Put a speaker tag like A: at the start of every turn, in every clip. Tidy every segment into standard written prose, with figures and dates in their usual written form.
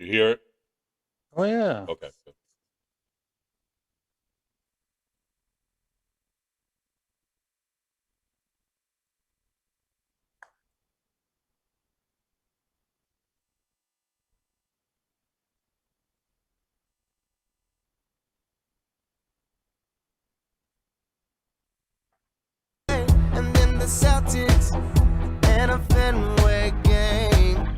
A: You hear it?
B: Oh, yeah.
A: Okay. Good.
C: And then the Celtics and a Fenway game.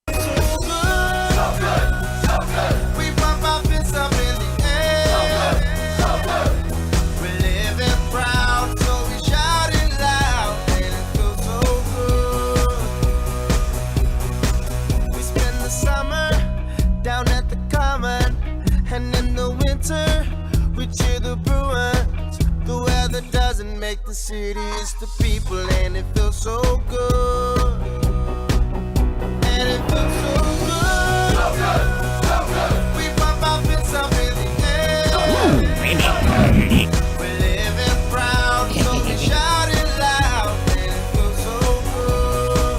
C: So good. We bump our fists up in the air. So good. We're living proud, so we shout it loud, and it feels so good. We spend the summer down at the Common, and in the winter we cheer the Bruins. The weather doesn't make the city, it's the people, and it feels so good. And it feels so good. So good, so good. We bump our fists up in the air. We're living proud, so we shout it loud, and it feels so good.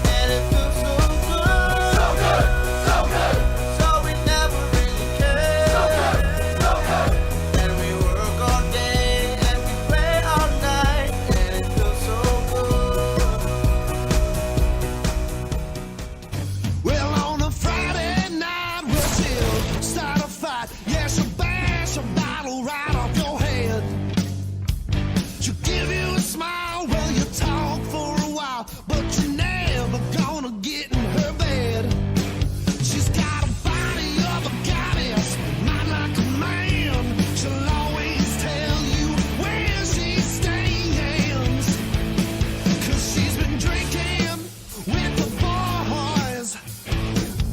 C: And it feels so good. So good, so good. So we never really care. So good, so good. And we work all day and we play all night, and it feels so good. Well, on a Friday night, we'll chill, start a fight. Yes, she'll bash a bottle right off your head. She'll give you a smile, well, you talk for a while, but you're never gonna get in her bed. She's got a body of a goddess, not like a man. She'll always tell you where she stands, 'cause she's been drinking with the boys,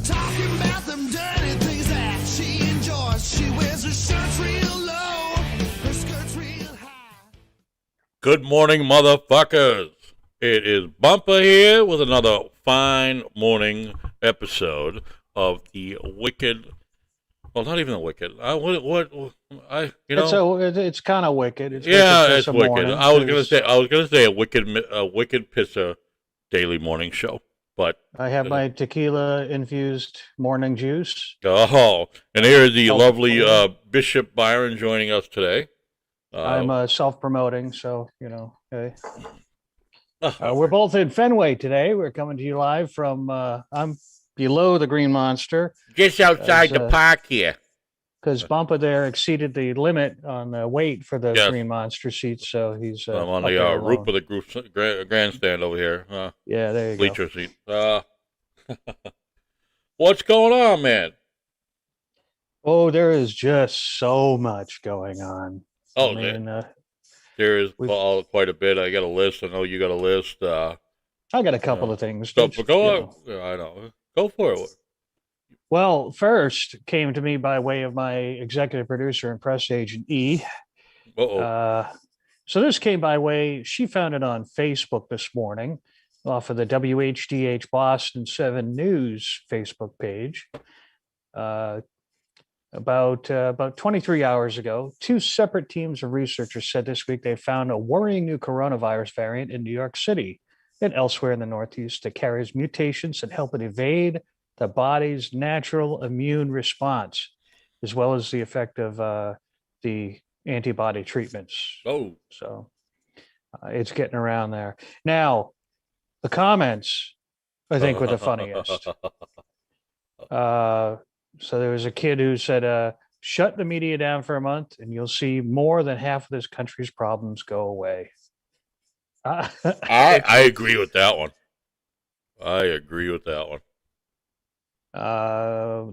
C: talking about them dirty things that she enjoys. She wears her shirts real low, her skirts real high.
A: Good morning, motherfuckers. It is Bumpa here with another fine morning episode of the Wicked. Well, not even the Wicked.
B: It's kind of wicked. It's
A: Yeah,
B: Wicked
A: it's
B: Pissah
A: wicked.
B: morning,
A: I was gonna
B: 'cause
A: say a Wicked Pissah daily morning show, but
B: I have my tequila infused morning juice.
A: oh, and here is the
B: Oh,
A: lovely
B: yeah.
A: Bishop Byron joining us today.
B: I'm self-promoting, so hey. We're both in Fenway today. We're coming to you live from. I'm below the Green Monster
A: just outside the
B: as,
A: park here.
B: because Bumpa there exceeded the limit on the weight for the
A: Yes.
B: Green Monster seats, so he's
A: I'm on
B: up
A: the
B: there
A: roof
B: alone.
A: of the grandstand over here.
B: Yeah, there you go.
A: Bleacher seat. What's going on, man?
B: Oh, there is just so much going on.
A: Oh,
B: I mean,
A: there is
B: we've-
A: quite a bit. I got a list. I know you got a list.
B: I got a couple of things.
A: So,
B: Just,
A: go on. Yeah, I know. Go for it.
B: Well, first came to me by way of my executive producer and press agent E.
A: Uh-oh.
B: So this came by way. She found it on Facebook this morning, off of the WHDH Boston 7 News Facebook page. About 23 hours ago, two separate teams of researchers said this week they found a worrying new coronavirus variant in New York City and elsewhere in the Northeast that carries mutations that help it evade the body's natural immune response, as well as the effect of the antibody treatments.
A: Oh.
B: So it's getting around there. Now, the comments, I think, were the funniest. So there was a kid who said, shut the media down for a month and you'll see more than half of this country's problems go away.
A: I agree with that one.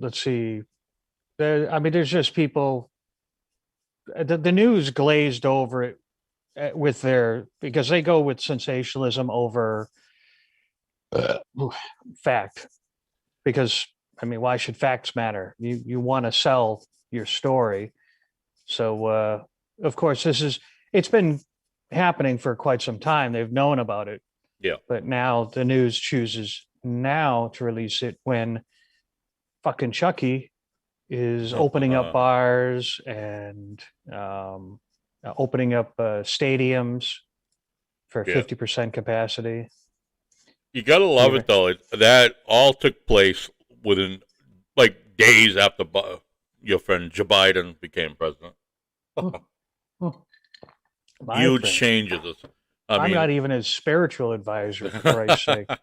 B: Let's see. There's just people. The news glazed over it with because they go with sensationalism over fact. Because why should facts matter? You want to sell your story, so of course it's been happening for quite some time. They've known about it.
A: Yeah.
B: But now the news chooses now to release it when fucking Chucky is opening up bars and opening up stadiums for
A: Yeah.
B: 50% capacity.
A: You gotta love it though. That all took place within like days after your friend Joe Biden became president.
B: My
A: Huge
B: friend.
A: changes.
B: I'm not even his spiritual advisor, for Christ's sake.
A: I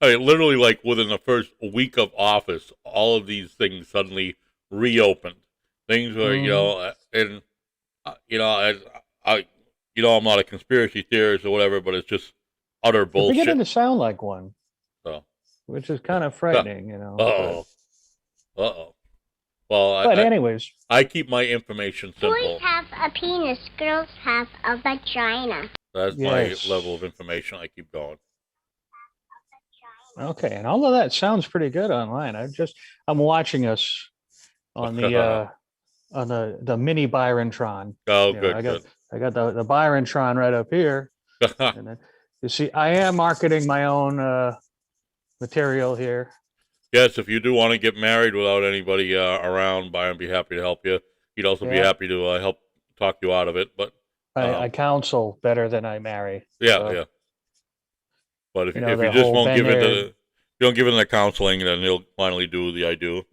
A: mean, literally, like within the first week of office, all of these things suddenly reopened. Things were, and I'm not a conspiracy theorist or whatever, but it's just utter
B: You're
A: bullshit.
B: beginning to sound like one,
A: So,
B: which is kind of frightening,
A: uh-oh. Well,
B: But anyways,
A: I keep my information simple.
D: Boys have a penis, girls have a vagina.
A: That's
B: Yes.
A: my level of information. I keep going.
B: okay, and all of that sounds pretty good online. I'm watching us on the mini Byron-tron.
A: Oh,
B: You know,
A: good.
B: I got the Byron-tron right up here. And then, you see, I am marketing my own material here.
A: Yes, if you do want to get married without anybody around, Byron would be happy to help you. He'd also be
B: Yeah.
A: happy to help talk you out of it. But
B: I counsel better than I marry.
A: yeah,
B: So,
A: yeah. But if
B: You
A: you,
B: know,
A: if
B: the
A: you just
B: whole
A: won't
B: been
A: give it
B: there-
A: the, you don't give it the counseling, then he'll finally do the I do.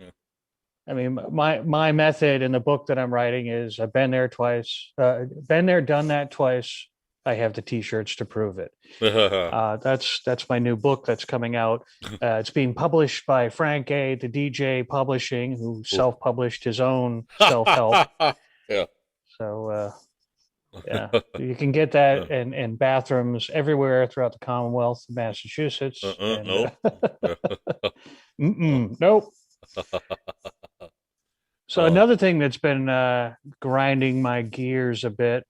B: I mean, my method in the book that I'm writing is I've been there twice, been there, done that twice. I have the T-shirts to prove it. That's my new book that's coming out. It's being published by Frank A. the DJ Publishing, who self-published his own self-help.
A: Yeah.
B: So yeah, you can get that in bathrooms everywhere throughout the Commonwealth of Massachusetts.
A: Nope.
B: Nope. So
A: Oh.
B: another thing that's been grinding my gears a bit.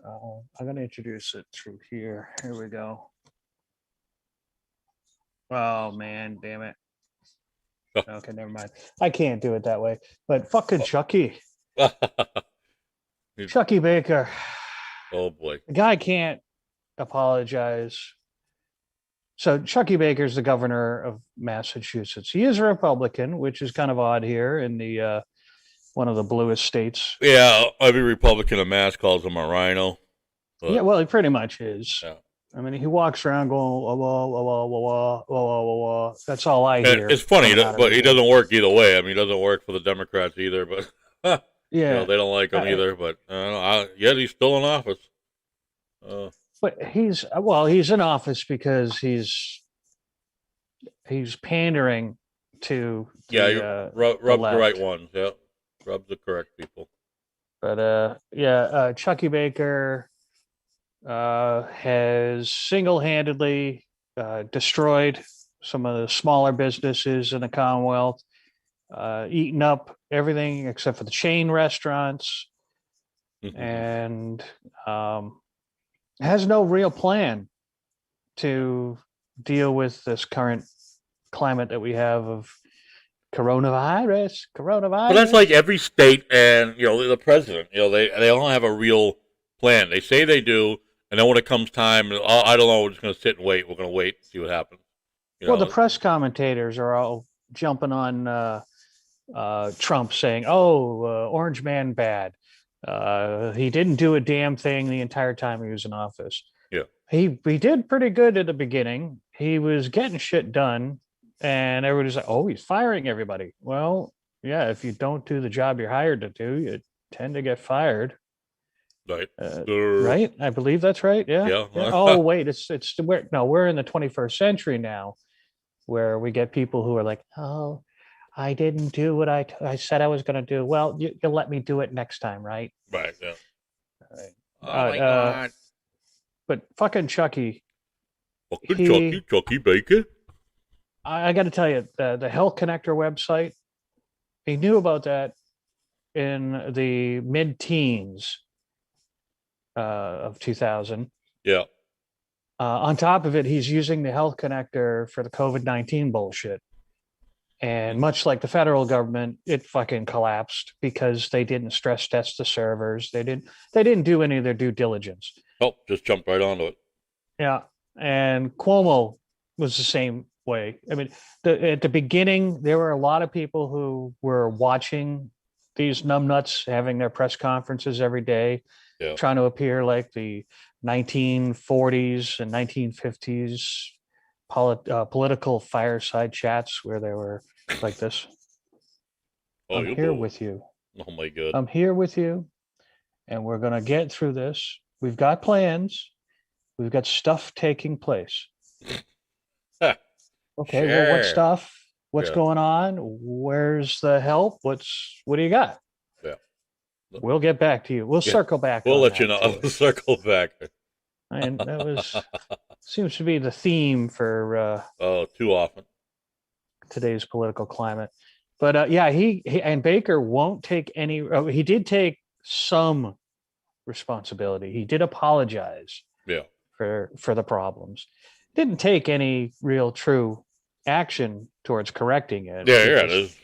B: I'm going to introduce it through here. Here we go. Oh man, damn it. Okay, never mind. I can't do it that way. But fucking Chucky. Chucky Baker.
A: Oh boy.
B: The guy can't apologize. So Chucky Baker's the governor of Massachusetts. He is a Republican, which is kind of odd here in the one of the bluest states.
A: Yeah, every Republican of Mass calls him a rhino. But,
B: Yeah, well, he pretty much is.
A: Yeah.
B: I mean, he walks around going, wah, wah, wah, wah, wah, wah, wah, wah, wah. That's all I
A: and
B: hear.
A: it's funny,
B: coming out of
A: but he
B: him.
A: doesn't work either way. I mean, he doesn't work for the Democrats either, but
B: Yeah,
A: they don't like him either. But yet he's still in office.
B: but he's in office because he's pandering to the,
A: rub the
B: left.
A: right ones. Yeah, rub the correct people.
B: But Chucky Baker has single-handedly destroyed some of the smaller businesses in the Commonwealth, eaten up everything except for the chain restaurants, and has no real plan to deal with this current climate that we have of coronavirus.
A: But that's like every state and the president. They don't have a real plan. They say they do, and then when it comes time, I don't know. We're just going to sit and wait. We're going to wait and see what happens.
B: The press commentators are all jumping on Trump, saying, Orange Man bad. He didn't do a damn thing the entire time he was in office.
A: Yeah.
B: He did pretty good at the beginning. He was getting shit done, and everybody's like, oh, he's firing everybody. Well, yeah, if you don't do the job you're hired to do, you tend to get fired.
A: Right.
B: Right? I believe that's right. Yeah.
A: Yeah.
B: Oh, wait, we're in the 21st century now, where we get people who are like, oh, I didn't do what I said I was going to do. Well, you'll let me do it next time, right?
A: Right. Yeah.
B: All right.
A: Oh my God.
B: But fucking Chucky.
A: Chucky Baker.
B: I got to tell you, the Health Connector website, he knew about that in the mid-teens of 2000.
A: Yeah.
B: On top of it, he's using the Health Connector for the COVID-19 bullshit. And much like the federal government, it fucking collapsed because they didn't stress test the servers. They didn't do any of their due diligence.
A: Oh, just jumped right onto it.
B: Yeah. And Cuomo was the same way. I mean, at the beginning, there were a lot of people who were watching these numbnuts having their press conferences every day.
A: Yeah.
B: trying to appear like the 1940s and 1950s political fireside chats where they were like this.
A: Oh,
B: I'm
A: you
B: here
A: boo.
B: with you.
A: Oh my God.
B: I'm here with you, and we're going to get through this. We've got plans. We've got stuff taking place. Okay, well, what
A: Sure.
B: stuff? What's
A: Yeah.
B: going on? Where's the help? What do you got?
A: Yeah.
B: We'll get back to you. We'll
A: Yeah.
B: circle back.
A: We'll
B: on
A: let you
B: that,
A: know.
B: too.
A: Circle back.
B: And that was seems to be the theme for
A: Oh, too often.
B: today's political climate. But yeah, he and Baker won't take any. He did take some responsibility. He did apologize
A: Yeah.
B: for the problems. Didn't take any real true action towards correcting it.
A: Yeah,
B: He
A: yeah.
B: just
A: There's,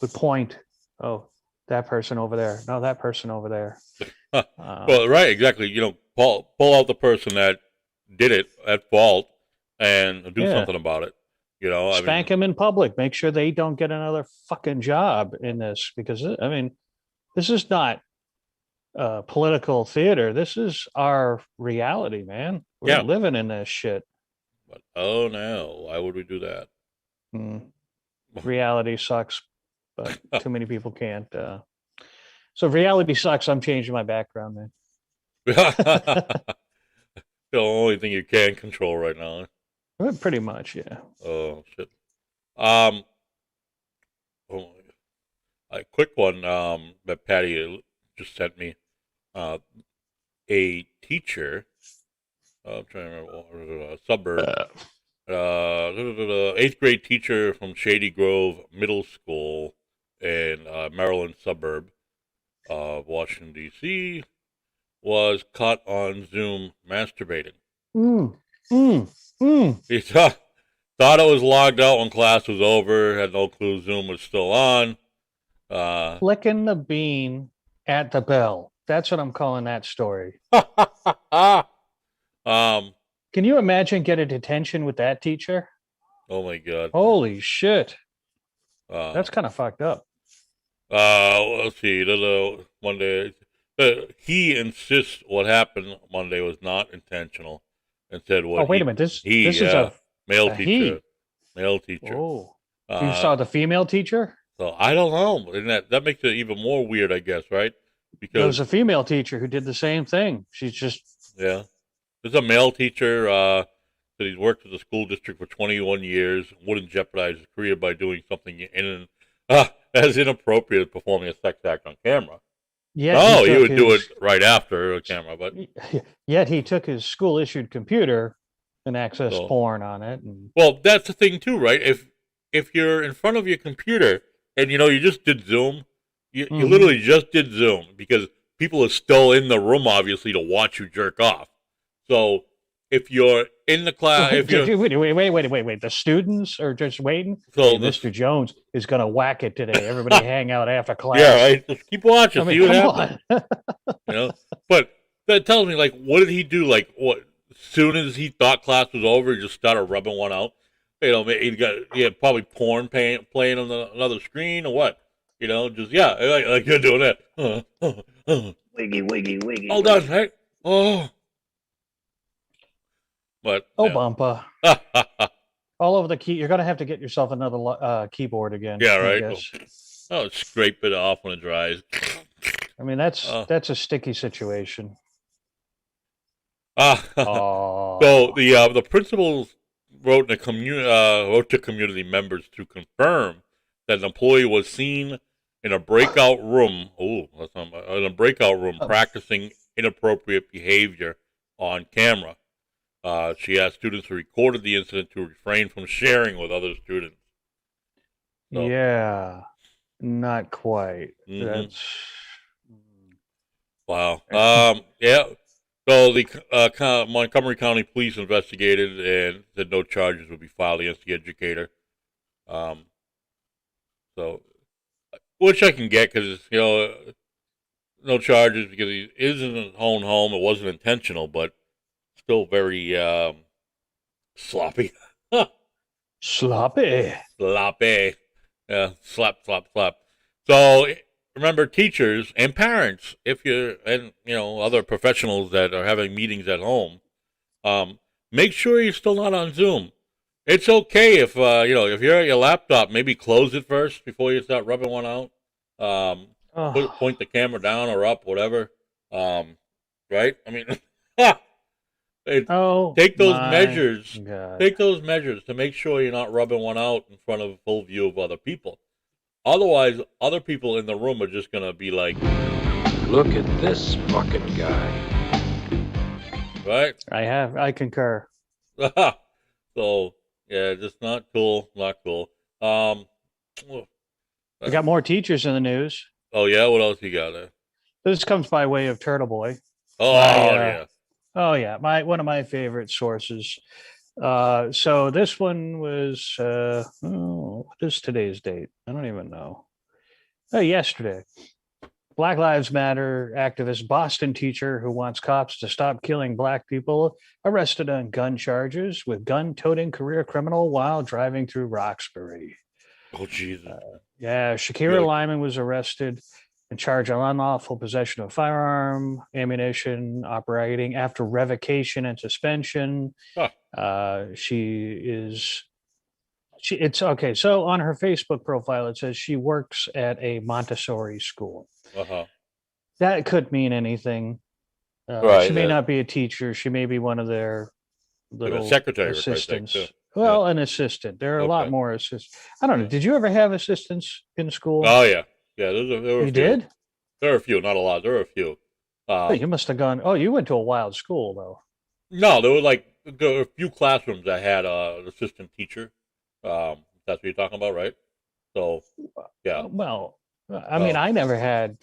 B: would point, oh, that person over there. No, that person over there.
A: well, right, exactly. You know, pull out the person that did it at fault and do
B: Yeah.
A: something about it. You know, I
B: Spank
A: mean,
B: them in public. Make sure they don't get another fucking job in this, because I mean, this is not political theater. This is our reality, man. We're
A: Yeah.
B: living in this shit.
A: but oh no, why would we do that?
B: Mm. Reality sucks, but too many people can't. So reality sucks. I'm changing my background, man.
A: The only thing you can control right now.
B: Well, pretty much, yeah.
A: Oh shit. Oh my God. A quick one that Patty just sent me. A teacher, I'm trying to remember, a suburb, 8th grade teacher from Shady Grove Middle School in Maryland suburb of Washington, D.C., was caught on Zoom masturbating. He thought it was logged out when class was over, had no clue Zoom was still on.
B: Flicking the bean at the bell. That's what I'm calling that story.
A: Um,
B: Can you imagine getting detention with that teacher?
A: oh my God.
B: Holy shit.
A: That's
B: That's kind of fucked up.
A: let's see. Monday, he insists what happened Monday was not intentional, and said what.
B: Oh, wait a minute. This is
A: male
B: a
A: teacher.
B: he.
A: Male teacher.
B: Oh, you
A: Uh,
B: saw the female teacher?
A: So I don't know, and that makes it even more weird, I guess, right?
B: There was
A: Because
B: a female teacher who did the same thing. She's just
A: yeah, there's a male teacher that he's worked with the school district for 21 years. Wouldn't jeopardize his career by doing something as inappropriate as performing a sex act on camera.
B: yeah.
A: He would do it right after the camera, but
B: Yet he took his school issued computer and accessed
A: So-
B: porn on it. And
A: well, that's the thing too, right? If you're in front of your computer and you just did Zoom, you
B: Mhm.
A: literally just did Zoom because people are still in the room, obviously, to watch you jerk off. So if you're in the class, if you're
B: wait. The students are just waiting.
A: so
B: Hey,
A: the-
B: Mr. Jones is going to whack it today. Everybody hang out after class.
A: yeah, right. Just keep watching,
B: I mean,
A: see what
B: come
A: happens.
B: on.
A: But that tells me, like, what did he do? Like, what? As soon as he thought class was over, he just started rubbing one out. He had probably porn playing on another screen or what? Just like you're doing that.
B: Wiggy.
A: All done, right? Oh, but
B: Oh,
A: yeah.
B: Bumpa. All over the key. You're going to have to get yourself another keyboard again.
A: Yeah,
B: I
A: right.
B: guess.
A: Oh, scrape it off when it dries.
B: I mean, that's a sticky situation.
A: So
B: Oh,
A: the principals wrote to community members to confirm that an employee was seen in a breakout room. Oh, that's not in a breakout room practicing inappropriate behavior on camera. She asked students who recorded the incident to refrain from sharing with other students. So-
B: yeah, not quite.
A: Mhm.
B: That's
A: Wow. Yeah. So the Montgomery County Police investigated and said no charges would be filed against the educator. So, which I can get because no charges because he is in his own home. It wasn't intentional, but still very sloppy.
B: sloppy.
A: Sloppy. Yeah, slap. So remember, teachers and parents, if you're, and other professionals that are having meetings at home, make sure you're still not on Zoom. It's okay if if you're at your laptop, maybe close it first before you start rubbing one out. Point the camera down or up, whatever. Right? I mean, take those measures.
B: God.
A: Take those measures to make sure you're not rubbing one out in front of a full view of other people. Otherwise, other people in the room are just gonna be like,
E: "Look at this fucking guy."
A: Right?
B: I concur.
A: So yeah, just not cool. Not cool.
B: We got more teachers in the news.
A: Oh yeah, what else you got there?
B: This comes by way of Turtle Boy.
A: Yeah.
B: Oh yeah, one of my favorite sources. So this one was what is today's date? I don't even know. Yesterday. Black Lives Matter activist Boston teacher who wants cops to stop killing black people arrested on gun charges with gun-toting career criminal while driving through Roxbury.
A: Oh Jesus.
B: Shakira Lyman was arrested and charged of unlawful possession of firearm, ammunition, operating after revocation and suspension. It's okay. So on her Facebook profile, it says she works at a Montessori school. That could mean anything. She may not be a teacher. She may be one of their little
A: secretary
B: assistants. An assistant. There are a lot more assistants. I don't know. Did you ever have assistants in school?
A: Oh yeah. There were a few.
B: Did?
A: There are a few, not a lot. There were a few.
B: You must have gone. Oh, you went to a wild school though.
A: No, there were a few classrooms that had an assistant teacher. That's what you're talking about, right? So, yeah.
B: Well, I mean, I never had,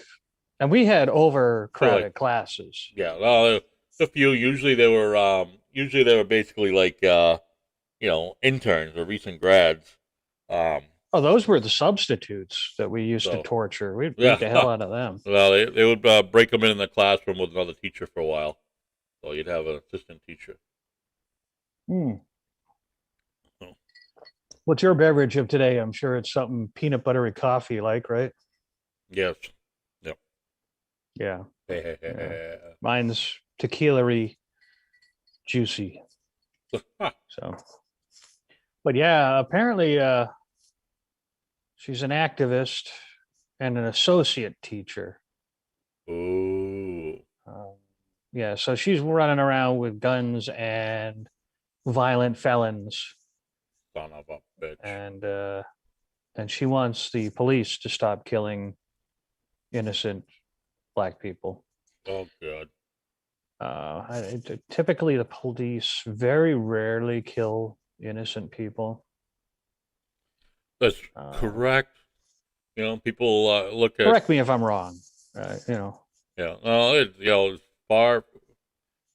B: and we had overcrowded classes.
A: Yeah, well, a few. Usually they were basically like interns or recent grads.
B: Those were the substitutes that we used to torture. We'd beat the hell out of them.
A: Well, they would break them in the classroom with another teacher for a while. So you'd have an assistant teacher.
B: What's your beverage of today? I'm sure it's something peanut buttery coffee like, right?
A: Yes. Yep.
B: Yeah. Mine's tequila-y juicy. So, but yeah, apparently she's an activist and an associate teacher.
A: Ooh.
B: So she's running around with guns and violent felons.
A: Son of a bitch.
B: And she wants the police to stop killing innocent black people.
A: Oh, God.
B: Typically, the police very rarely kill innocent people.
A: That's correct. People look at.
B: Correct me if I'm wrong.
A: Yeah. No, it's far.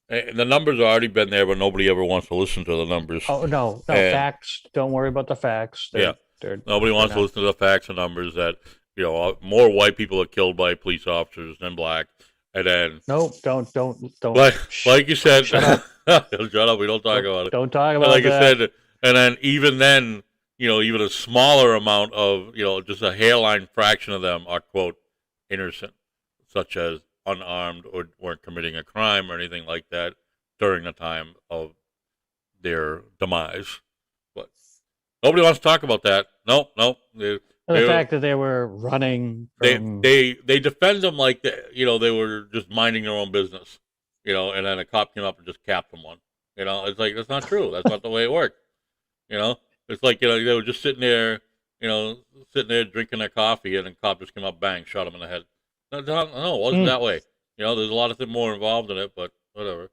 A: The numbers have already been there, but nobody ever wants to listen to the numbers.
B: Oh no, facts. Don't worry about the facts.
A: Nobody wants to listen to the facts and numbers that more white people are killed by police officers than black. And then
B: don't.
A: Like you said,
B: shut up.
A: Shut up. We don't talk about it.
B: Don't talk about
A: like
B: that.
A: you said, and then even a smaller amount of just a hairline fraction of them are quote innocent, such as unarmed or weren't committing a crime or anything like that during the time of their demise. But nobody wants to talk about that. No.
B: The fact that they were running from...
A: they defend them like they were just minding their own business, and then a cop came up and just capped them one. It's like that's not true. That's not the way it worked. It's like they were just sitting there drinking their coffee, and then cop just came up, bang, shot him in the head. No, it wasn't that way. There's a lot of things more involved in it, but whatever.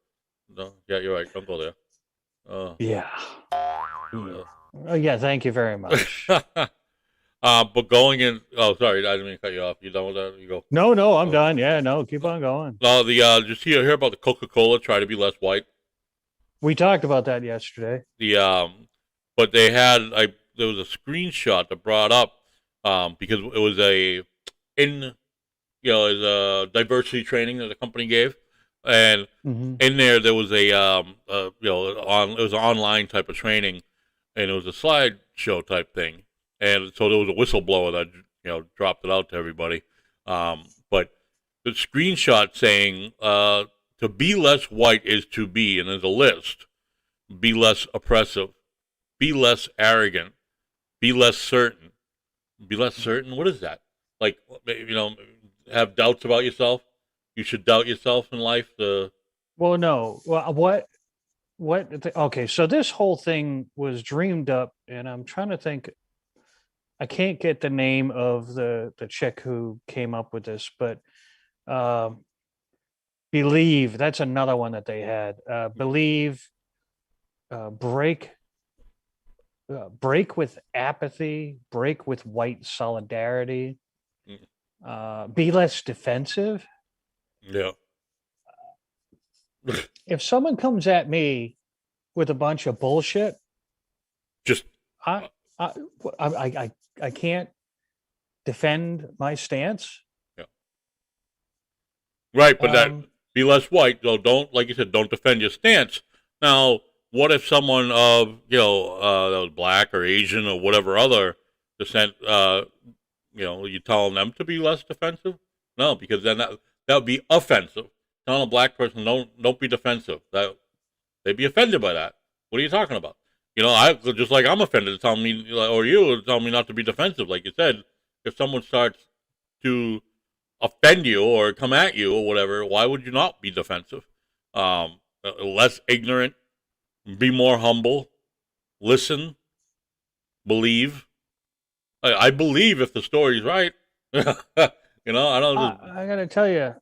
A: No, yeah, you're right. Don't go there.
B: Yeah. Yeah, thank you very much.
A: But going in. Oh, sorry, I didn't mean to cut you off. You done with that? You go.
B: No, I'm done. Yeah, no, keep on going.
A: No, just hear about the Coca-Cola try to be less white.
B: We talked about that yesterday.
A: But they had there was a screenshot that brought up because it was it was a diversity training that the company gave, and in there was it was an online type of training, and it was a slideshow type thing, and so there was a whistleblower that dropped it out to everybody, But the screenshot saying to be less white is to be, and there's a list. Be less oppressive. Be less arrogant. Be less certain. Be less certain? What is that? Like, have doubts about yourself? You should doubt yourself in life?
B: Well, no. Well, okay, so this whole thing was dreamed up, and I'm trying to think. I can't get the name of the chick who came up with this, but believe, that's another one that they had. Believe, break with apathy, break with white solidarity, be less defensive.
A: Yeah.
B: If someone comes at me with a bunch of bullshit,
A: Just
B: I can't defend my stance.
A: right, but that be less white. So don't, like you said, don't defend your stance. Now, what if someone of that was black or Asian or whatever other descent, you telling them to be less defensive? No, because then that would be offensive. Telling a black person don't be defensive. They'd be offended by that. What are you talking about? I just like I'm offended to tell me, or you tell me not to be defensive. Like you said, if someone starts to offend you or come at you or whatever, why would you not be defensive? Less ignorant, be more humble, listen, believe. I believe if the story's right. I don't.
B: I got to tell you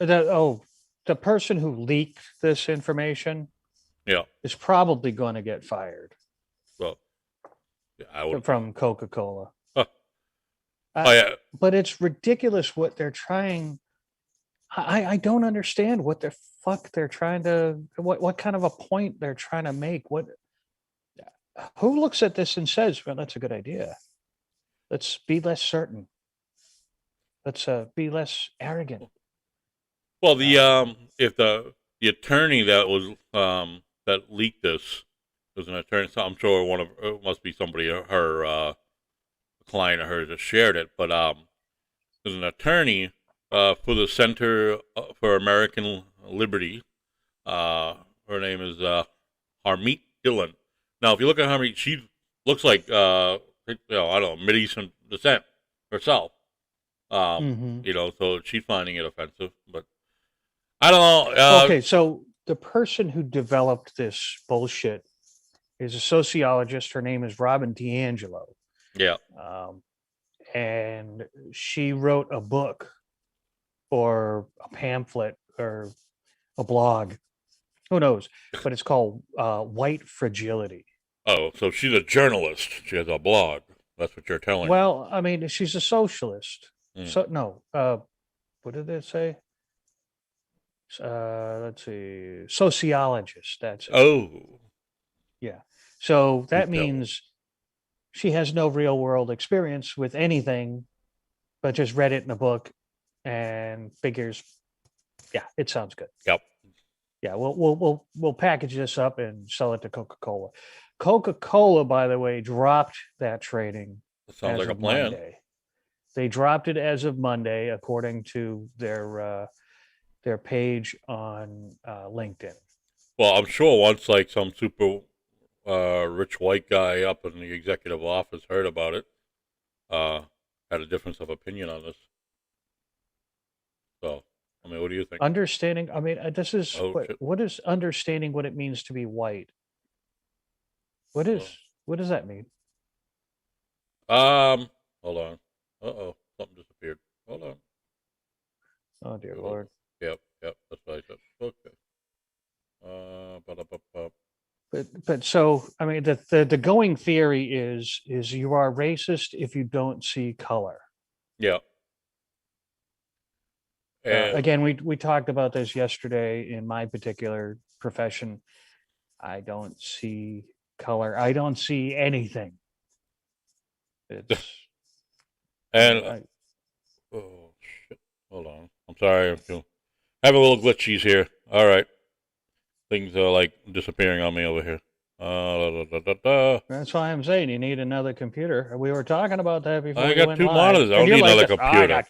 B: that the person who leaked this information, is probably going to get fired.
A: Well, yeah, I would
B: from Coca-Cola.
A: Yeah.
B: But it's ridiculous what they're trying. I don't understand what the fuck they're trying to. What kind of a point they're trying to make? Who looks at this and says, "Well, that's a good idea. Let's be less certain. Let's be less arrogant."
A: Well, if the attorney that was that leaked this was an attorney, so I'm sure it must be somebody, her client of hers that shared it, but there's an attorney for the Center for American Liberty. Her name is Harmeet Dillon. Now, if you look at Harmeet, she looks like I don't know, Mideastern descent herself. So she's finding it offensive, but I don't know.
B: Okay, so the person who developed this bullshit is a sociologist. Her name is Robin DiAngelo.
A: Yeah.
B: And she wrote a book or a pamphlet or a blog. Who knows? But it's called White Fragility.
A: Oh, so she's a journalist. She has a blog. That's what you're telling me.
B: Well, I mean, she's a socialist. So no, what did it say? Let's see, sociologist. That's it.
A: Oh,
B: yeah. So that means she has no real world experience with anything, but just read it in a book and figures, yeah, it sounds good.
A: Yep.
B: Yeah, we'll package this up and sell it to Coca-Cola. Coca-Cola, by the way, dropped that trading.
A: That sounds like a plan.
B: Monday. They dropped it as of Monday, according to their page on LinkedIn.
A: Well, I'm sure once like some super rich white guy up in the executive office heard about it, had a difference of opinion on this. So, I mean, what do you think?
B: Understanding, I mean, this is what is understanding what it means to be white? What does that mean?
A: Hold on. Something disappeared. Hold on.
B: Oh dear Lord.
A: Yep, that's what I said. Okay.
B: But so I mean the going theory is you are racist if you don't see color.
A: Yeah.
B: Again, we talked about this yesterday in my particular profession. I don't see color. I don't see anything. It's
A: oh shit! Hold on. I'm sorry. I'm having a little glitchies here. All right. Things are like disappearing on me over here.
B: That's why I'm saying you need another computer. We were talking about that before.
A: I got two monitors. I don't need another computer.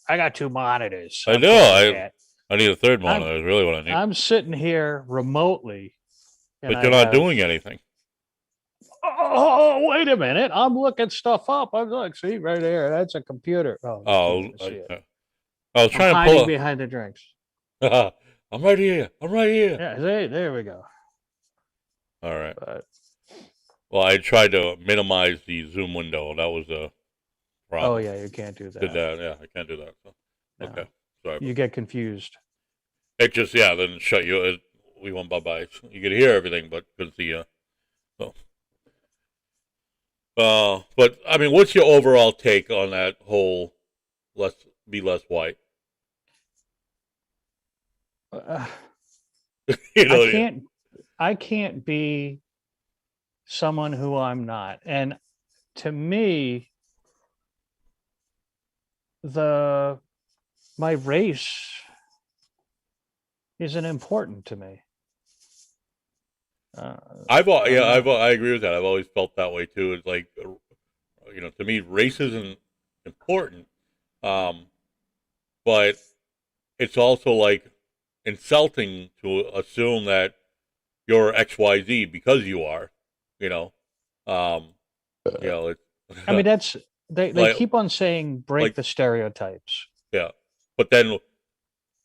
B: I got 2 monitors.
A: I
B: I'm
A: know.
B: playing that.
A: I need a third monitor. Is really what I need.
B: I'm sitting here remotely, and
A: But you're not doing anything.
B: Oh, wait a minute! I'm looking stuff up. I'm like, see right there. That's a computer. Oh,
A: Oh,
B: you can't see it.
A: I was
B: I'm
A: trying to
B: hiding
A: pull.
B: behind the drinks.
A: I'm right here. I'm right here.
B: Yeah, there we go.
A: All right.
B: But,
A: Well, I tried to minimize the Zoom window. That was a problem.
B: oh yeah, you can't do that.
A: Did that? Yeah, I can't do that. So.
B: No.
A: Okay. Sorry.
B: You get confused.
A: It just then shut you. We went bye. You could hear everything, but couldn't see you. So. But I mean, what's your overall take on that whole be less white? You know,
B: I can't be someone who I'm not. And to me, my race isn't important to me.
A: I agree with that. I've always felt that way too. It's like, to me, race isn't important, but it's also like insulting to assume that you're XYZ because you are. It's,
B: I mean, that's they
A: like,
B: keep on saying break the stereotypes.
A: Yeah, but then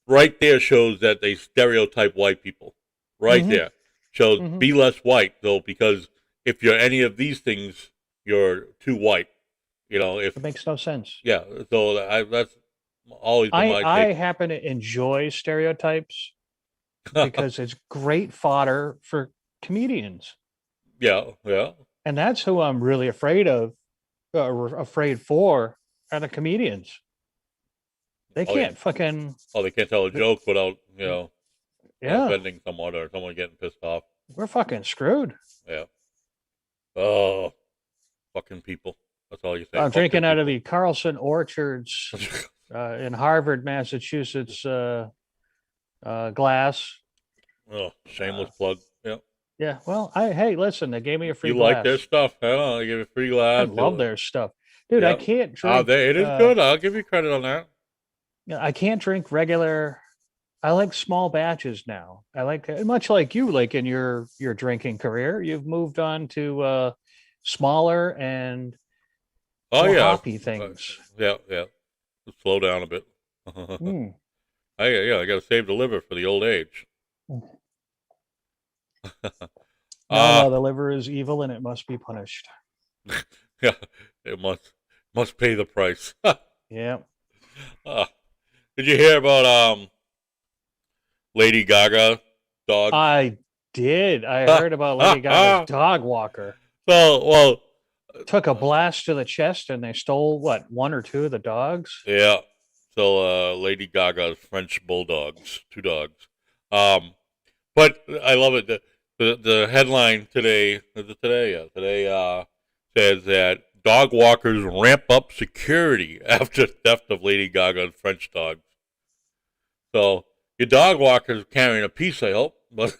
A: right there shows that they stereotype white people. Right there shows be less white though, because if you're any of these things, you're too white. If
B: It makes no sense.
A: Yeah, so that's always been my take.
B: I happen to enjoy stereotypes because it's great fodder for comedians.
A: Yeah.
B: And that's who I'm really afraid of, afraid for, are the comedians. They can't fucking.
A: Oh, they can't tell a joke without, offending someone or someone getting pissed off.
B: We're fucking screwed.
A: Yeah. Oh, fucking people. That's all you say.
B: I'm drinking out of the Carlson Orchards in Harvard, Massachusetts glass.
A: Oh, shameless plug. Yep.
B: Yeah. Well, hey, listen, they gave me a free glass.
A: You like their stuff, huh? They give you a free glass.
B: I love their stuff. Dude, I can't drink.
A: It is good. I'll give you credit on that.
B: I can't drink regular. I like small batches now. I like, much like you, like in your drinking career, you've moved on to smaller and more hoppy things.
A: Yeah. Slow down a bit. I got to save the liver for the old age.
B: No, the liver is evil and it must be punished.
A: Yeah, it must pay the price.
B: Yeah.
A: Did you hear about Lady Gaga dog?
B: I did. I heard about Lady Gaga's dog walker.
A: Well,
B: took a blast to the chest and they stole what, 1 or 2 of the dogs?
A: Yeah. So Lady Gaga's French bulldogs, 2 dogs. But I love it. The headline today, today says that dog walkers ramp up security after theft of Lady Gaga's French dogs. So your dog walker's carrying a piece, I hope, but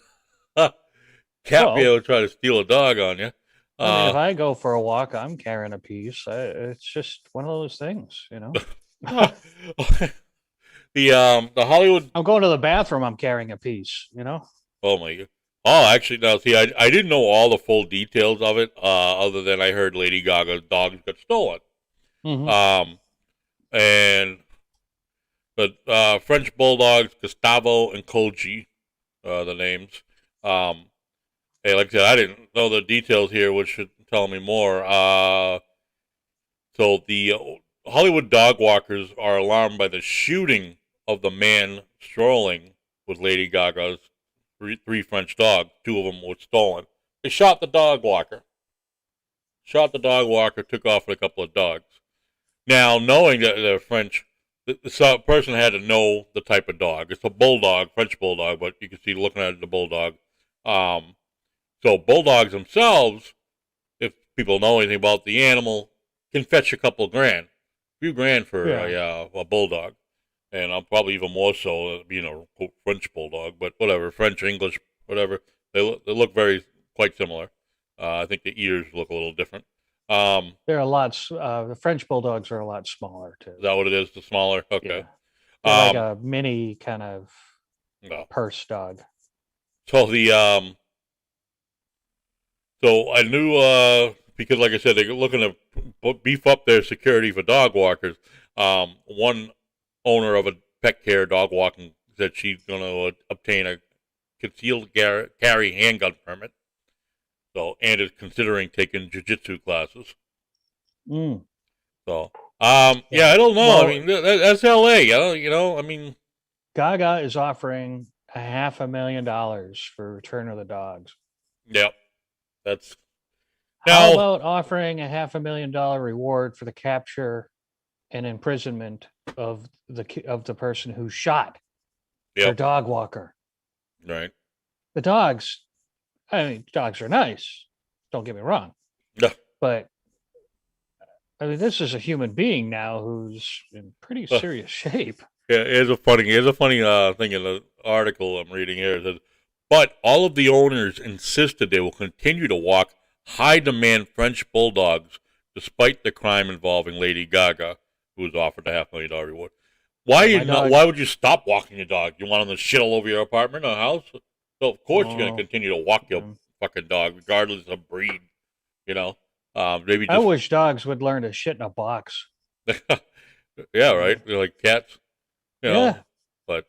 A: can't be able to try to steal a dog on you.
B: I mean, if I go for a walk, I'm carrying a piece. It's just one of those things,
A: The Hollywood.
B: I'm going to the bathroom. I'm carrying a piece.
A: Oh my God. Oh, actually, no. See, I didn't know all the full details of it, other than I heard Lady Gaga's dogs got stolen. And the French bulldogs Gustavo and Koji, the names. Hey, like I said, I didn't know the details here, which should tell me more. So the Hollywood dog walkers are alarmed by the shooting of the man strolling with Lady Gaga's 3 French dogs. 2 of them were stolen. They shot the dog walker. Took off with a couple of dogs. Now, knowing that they're French, the person had to know the type of dog. It's a bulldog, French bulldog, but you can see looking at it, the bulldog. So bulldogs themselves, if people know anything about the animal, can fetch a couple of grand, a few grand for a bulldog, and I'm probably even more so being a quote, French bulldog, but whatever, French, English, whatever, they look quite similar. I think the ears look a little different.
B: They're a lot. The French bulldogs are a lot smaller too.
A: Is that what it is? The smaller? Okay.
B: Yeah, they're like
A: Um,
B: a mini kind of
A: no.
B: purse dog.
A: So so I knew because, like I said, they're looking to beef up their security for dog walkers. One owner of a pet care dog walking said she's going to obtain a concealed carry handgun permit. So, and is considering taking jiu-jitsu classes.
B: Mm.
A: So, yeah, I don't know.
B: Well,
A: I mean, that's LA. I mean,
B: Gaga is offering $500,000 for Return of the Dogs.
A: yeah, that's
B: How
A: now.
B: about offering $500,000 reward for the capture and imprisonment of the person who shot their
A: Yep,
B: dog walker?
A: right.
B: The dogs, I mean, dogs are nice. Don't get me wrong,
A: Yeah.
B: but I mean, this is a human being now who's in pretty serious shape.
A: Yeah, here's a funny thing in the article I'm reading here. It says, but all of the owners insisted they will continue to walk high-demand French bulldogs despite the crime involving Lady Gaga, who was offered a $500,000 reward. Why
B: Yeah,
A: you
B: my
A: not?
B: dog-
A: Why would you stop walking your dog? You want them to shit all over your apartment or house? So of course you're
B: Oh,
A: gonna continue to walk your
B: mm.
A: fucking dog, regardless of breed. You know, maybe
B: I
A: just
B: wish dogs would learn to shit in a box.
A: yeah, right. They're like cats. You know,
B: Yeah.
A: but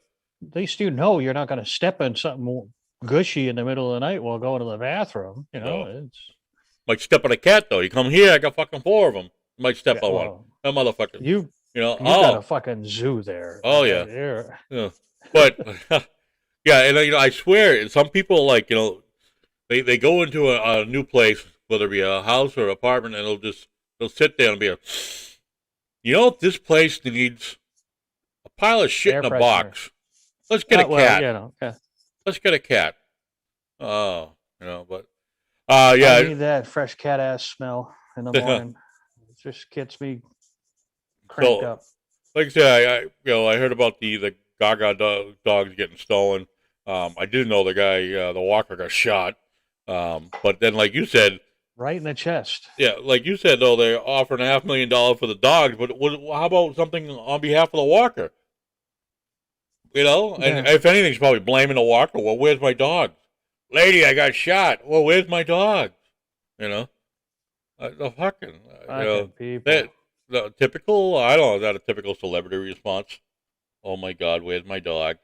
B: At least you know you're not going to step in something gushy in the middle of the night while going to the bathroom. You know,
A: no.
B: it's
A: Might step on a cat though. You come here, I got fucking 4 of them. Might step
B: yeah,
A: on one.
B: well,
A: That motherfucker.
B: you
A: You
B: got a fucking zoo there.
A: Oh, yeah.
B: There.
A: Yeah. But yeah, and I swear, some people they go into a new place, whether it be a house or apartment, and they'll sit there and be this place needs a pile of shit
B: Air
A: in a
B: freshener.
A: box. Let's get a
B: Well,
A: cat.
B: yeah.
A: Let's get a cat. Oh, but
B: I
A: yeah.
B: need that fresh cat ass smell in the morning. It just gets me cranked up.
A: Like I said, I heard about the Gaga dogs getting stolen. I did know the guy, the walker, got shot. But then, like you said,
B: Right in the chest.
A: yeah, like you said though, they're offering $500,000 for the dogs. But how about something on behalf of the walker? And
B: Yeah.
A: if anything, she's probably blaming the walker. Well, where's my dog? Lady, I got shot. Well, where's my dog? The fucking,
B: Fucking people.
A: the typical, I don't know, is that a typical celebrity response? Oh my God, where's my dog?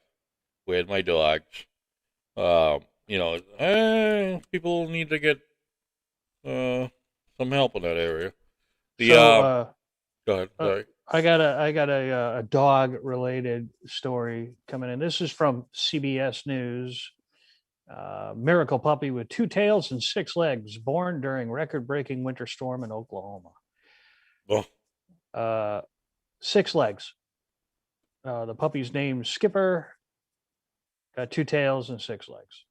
A: Where's my dogs? People need to get some help in that area. Go ahead, sorry.
B: I got a dog related story coming in. This is from CBS News. Miracle puppy with 2 tails and 6 legs, born during record-breaking winter storm in Oklahoma.
A: Oh,
B: 6 legs. The puppy's named Skipper. Got 2 tails and 6 legs.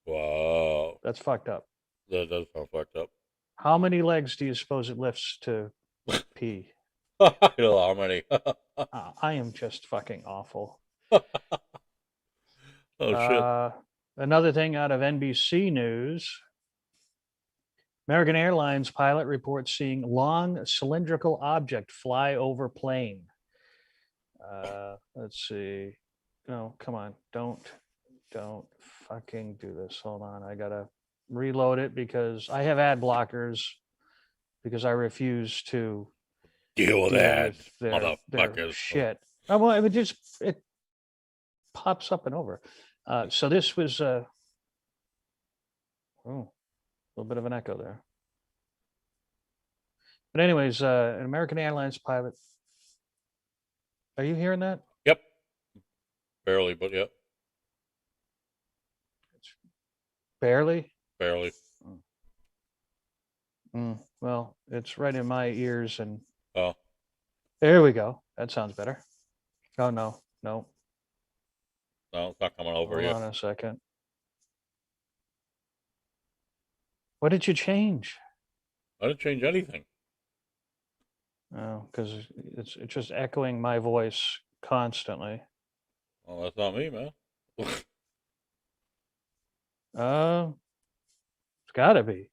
A: wow.
B: That's fucked up.
A: That does sound fucked up.
B: How many legs do you suppose it lifts to pee?
A: I don't know how many.
B: I am just fucking awful.
A: Oh, shit.
B: Another thing out of NBC News. American Airlines pilot reports seeing long cylindrical object fly over plane. Let's see. No, come on. Don't fucking do this. Hold on. I gotta reload it because I have ad blockers because I refuse to
A: Deal with that,
B: with their
A: motherfuckers.
B: shit. Well, it pops up and over. So this was a little bit of an echo there. But anyways, an American Airlines pilot. Are you hearing that?
A: Yep. Barely, but yep.
B: Barely?
A: Barely.
B: Well, it's right in my ears and
A: Oh.
B: there we go. That sounds better. Oh, no.
A: No, it's not coming over
B: Hold
A: yet.
B: on a second. What did you change?
A: I didn't change anything.
B: Oh, because it's just echoing my voice constantly.
A: Well, that's not me, man.
B: It's got to be.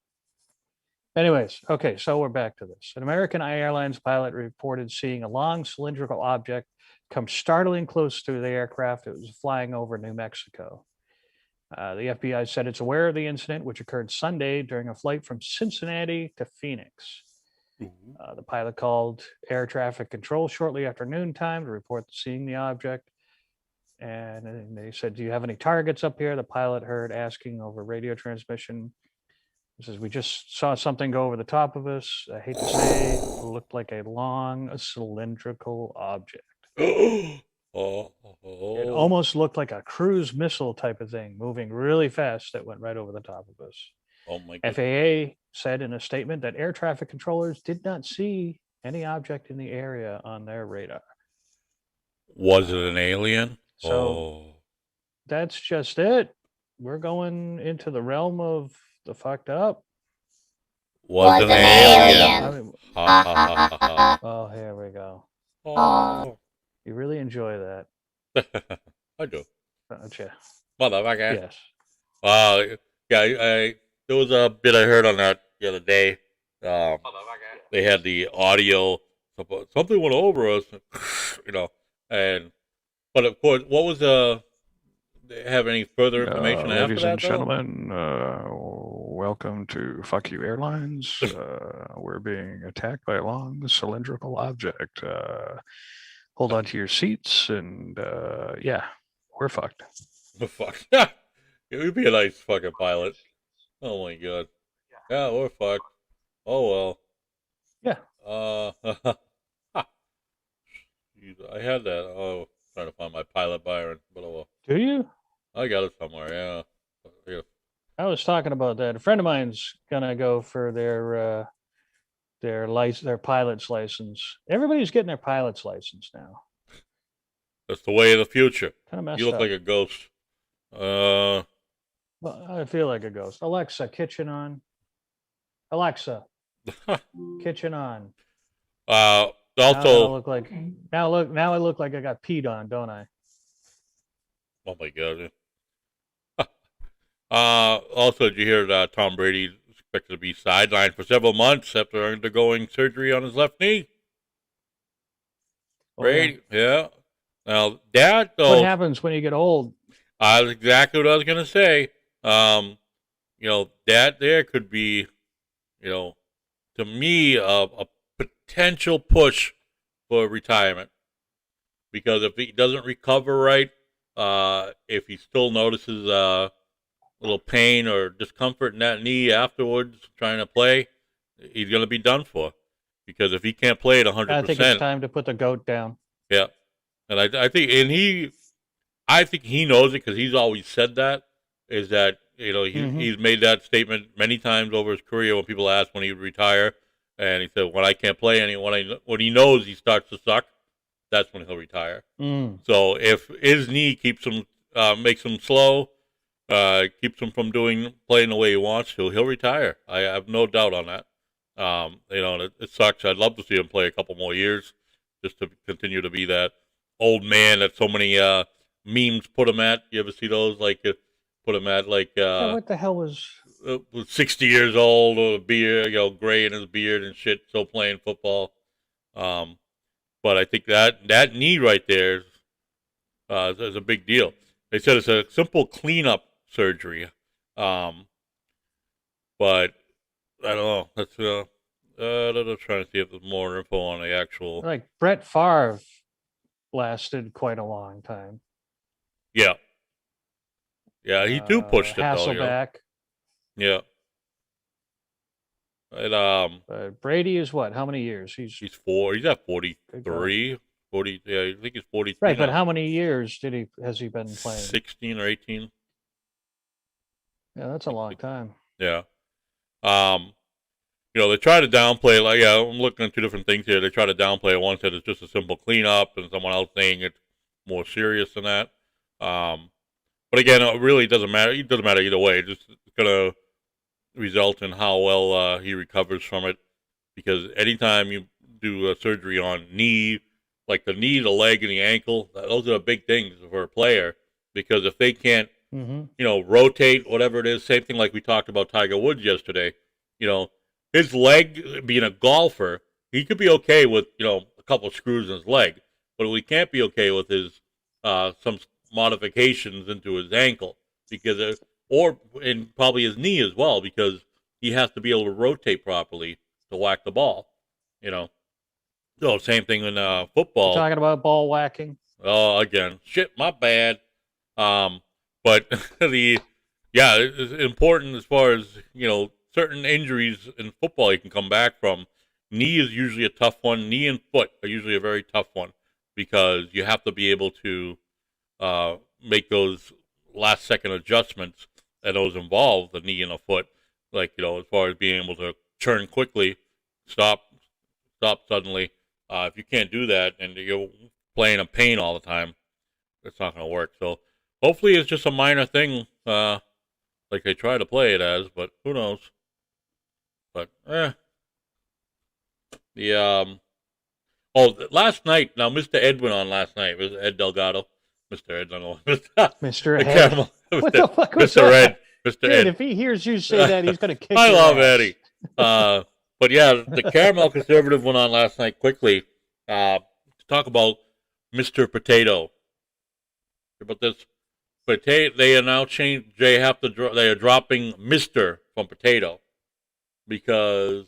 B: Anyways, okay, so we're back to this. An American Airlines pilot reported seeing a long cylindrical object come startling close to the aircraft. It was flying over New Mexico. The FBI said it's aware of the incident, which occurred Sunday during a flight from Cincinnati to Phoenix. The pilot called air traffic control shortly after noontime to report seeing the object. And then they said, "Do you have any targets up here?" The pilot heard asking over radio transmission. He says, "We just saw something go over the top of us. I hate to say, it looked like a long cylindrical object. It almost looked like a cruise missile type of thing, moving really fast that went right over the top of us."
A: Oh my God.
B: FAA said in a statement that air traffic controllers did not see any object in the area on their radar.
A: Was it an alien?
B: So that's just it. We're going into the realm of the fucked up.
A: Was it an alien?
B: I mean,
A: Ha, ha, ha, ha,
B: oh, here we go.
A: ha.
B: You really enjoy that,
A: I do.
B: don't you?
A: Motherfucker.
B: Yes.
A: Yeah, there was a bit I heard on that the other day. They had the audio. Something went over us, but of course, what was they have any further information after
B: ladies
A: that?
B: and gentlemen, welcome to Fuck You Airlines. We're being attacked by a long cylindrical object. Hold on to your seats, and yeah, we're fucked.
A: Fuck. It would be a nice fucking pilot. Oh my God. Yeah, we're fucked. Oh well.
B: Yeah.
A: Jeez, I had that. Oh, trying to find my pilot Byron, but oh well.
B: Do you?
A: I got it somewhere. Yeah.
B: I was talking about that. A friend of mine's gonna go for their pilot's license. Everybody's getting their pilot's license now.
A: That's the way of the future.
B: Kind of messed
A: You look
B: up.
A: like a ghost.
B: Well, I feel like a ghost. Alexa, kitchen on. Alexa, kitchen on. Now I
A: Also,
B: look like now I look like I got peed on, don't I?
A: oh my God. Also, did you hear that Tom Brady is expected to be sidelined for several months after undergoing surgery on his left knee?
B: Oh, yeah.
A: Brady, yeah. Now that though,
B: What happens when you get old?
A: that's exactly what I was gonna say. That there could be, to me, a potential push for retirement, because if he doesn't recover right, if he still notices little pain or discomfort in that knee afterwards trying to play, he's gonna be done for. Because if he can't play at 100%,
B: I think it's time to put the goat down.
A: yeah, and I think he knows it because he's always said that. Is that he's made that statement many times over his career when people ask when he would retire, and he said, "When I can't play when he knows he starts to suck, that's when he'll retire." So if his knee keeps him makes him slow, keeps him from playing the way he wants to, he'll retire. I have no doubt on that. It sucks. I'd love to see him play a couple more years, just to continue to be that old man that so many memes put him at. You ever see those? Like put him at like
B: What the hell was?
A: 60 years old with a beard, gray in his beard and shit, still playing football. But I think that knee right there is a big deal. They said it's a simple cleanup surgery, but I don't know. That's I'm trying to see if there's more info on the actual.
B: Like Brett Favre lasted quite a long time.
A: Yeah, he too pushed it though.
B: Hasselbeck.
A: Yeah. And
B: Brady is what? How many years?
A: he's at 43, 40. Yeah, I think he's 43.
B: Right, but
A: now.
B: how many years has he been playing?
A: 16 or 18.
B: Yeah, that's a long time.
A: Yeah. They try to downplay it. I'm looking at two different things here. They try to downplay it. One said it's just a simple cleanup, and someone else saying it's more serious than that. But again, it really doesn't matter. It doesn't matter either way. It's going to result in how well he recovers from it. Because anytime you do a surgery on knee, like the knee, the leg, and the ankle, those are big things for a player. Because if they can't, rotate, whatever it is, same thing like we talked about Tiger Woods yesterday. his leg, being a golfer, he could be okay with, a couple of screws in his leg. But what we can't be okay with is some modifications into his ankle, because and probably his knee as well, because he has to be able to rotate properly to whack the ball. So same thing in football.
B: Talking about ball whacking.
A: Oh, again, shit, my bad. But it's important as far as, certain injuries in football you can come back from. Knee is usually a tough one. Knee and foot are usually a very tough one, because you have to be able to make those last second adjustments that those involve the knee and the foot. Like, as far as being able to turn quickly, stop suddenly. If you can't do that and you're playing in pain all the time, it's not going to work. So hopefully it's just a minor thing, like they try to play it as, but who knows? But, last night, now Mr. Ed went on last night. It was Ed Delgado. Mr. Ed, I don't know.
B: Mr.
A: The
B: Ed.
A: Caramel.
B: What the fuck was
A: Mr.
B: that?
A: Ed. Mr.
B: Dude,
A: Ed.
B: if he hears you say that, he's going to kick
A: I
B: your
A: love
B: ass.
A: Eddie. But yeah, the Caramel Conservative went on last night quickly to talk about Mr. Potato. About this potato, they are now changed. They are dropping Mr. from potato, because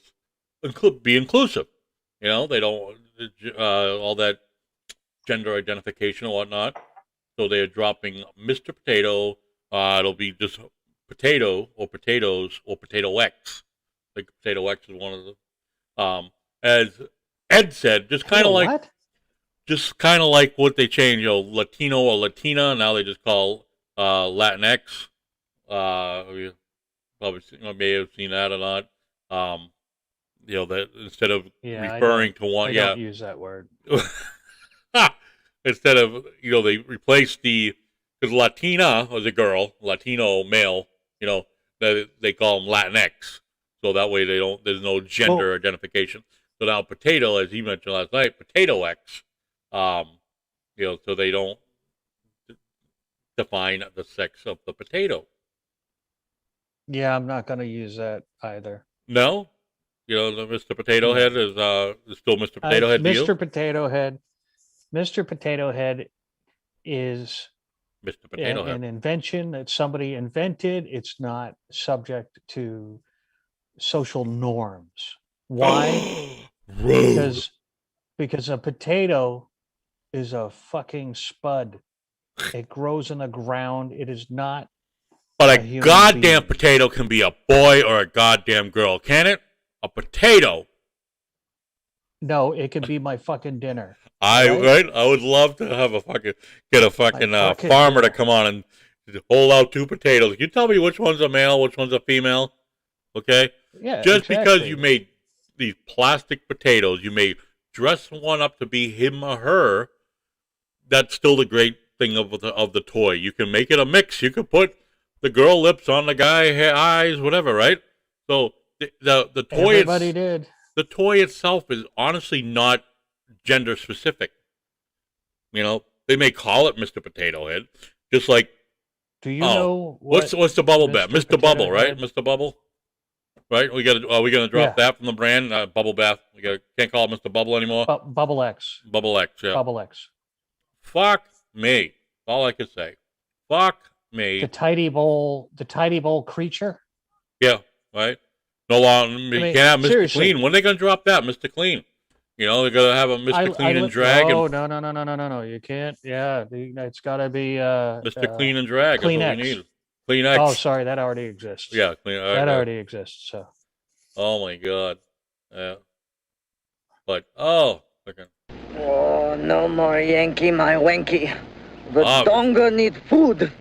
A: be inclusive. They don't all that gender identification and whatnot. So they are dropping Mr. Potato. It'll be just potato or potatoes or potato X. Like potato X is one of the. As Ed said, just kind of like.
B: What?
A: Just kind of like what they changed, Latino or Latina. Now they just call Latinx. You probably may have seen that or not. That instead of referring to one,
B: I don't use that word.
A: Instead of they replaced because Latina was a girl, Latino male. They call them Latinx, so that way there's no gender identification. So now potato, as he mentioned last night, potato X. So they don't define the sex of the potato.
B: Yeah, I'm not going to use that either.
A: No, the Mr. Potato Head is still Mr. Potato Head.
B: Mr. Potato Head. Mr. Potato Head is
A: Mr. Potato Head.
B: An invention that somebody invented. It's not subject to social norms. Why? Because a potato is a fucking spud. It grows in the ground. It is not.
A: But a goddamn potato can be a boy or a goddamn girl, can it? A potato.
B: No, it can be my fucking dinner.
A: I would love to have get a fucking farmer to come on and hold out 2 potatoes. You tell me which one's a male, which one's a female. Okay?
B: Yeah.
A: Just because you made these plastic potatoes, you may dress one up to be him or her. That's still the great thing of the toy. You can make it a mix. You could put the girl lips on the guy eyes, whatever, right? So the toy
B: everybody did.
A: The toy itself is honestly not gender specific. They may call it Mr. Potato Head, just like.
B: Do you know
A: what's the bubble bath? Mr. Bubble, right? Mr. Bubble, right? Are we gonna drop that from the brand? Bubble bath. Can't call it Mr. Bubble anymore.
B: Bubble X.
A: Bubble X, yeah.
B: Bubble X.
A: Fuck me. All I can say. Fuck me.
B: The tidy bowl creature.
A: Yeah, right. No longer. You can't have Mr.
B: Seriously.
A: Clean. When are they gonna drop that, Mr. Clean? They're gonna have a Mr. Clean and Drag.
B: Oh no! You can't. Yeah, it's got to be
A: Mr. Clean and Drag.
B: Clean
A: That's
B: X.
A: what we need. Clean X.
B: Oh, sorry, that already exists.
A: Yeah, Clean.
B: That already exists. So.
A: Oh my God. Yeah. But okay.
F: Oh, no more Yankee, my wanky. The donga need food.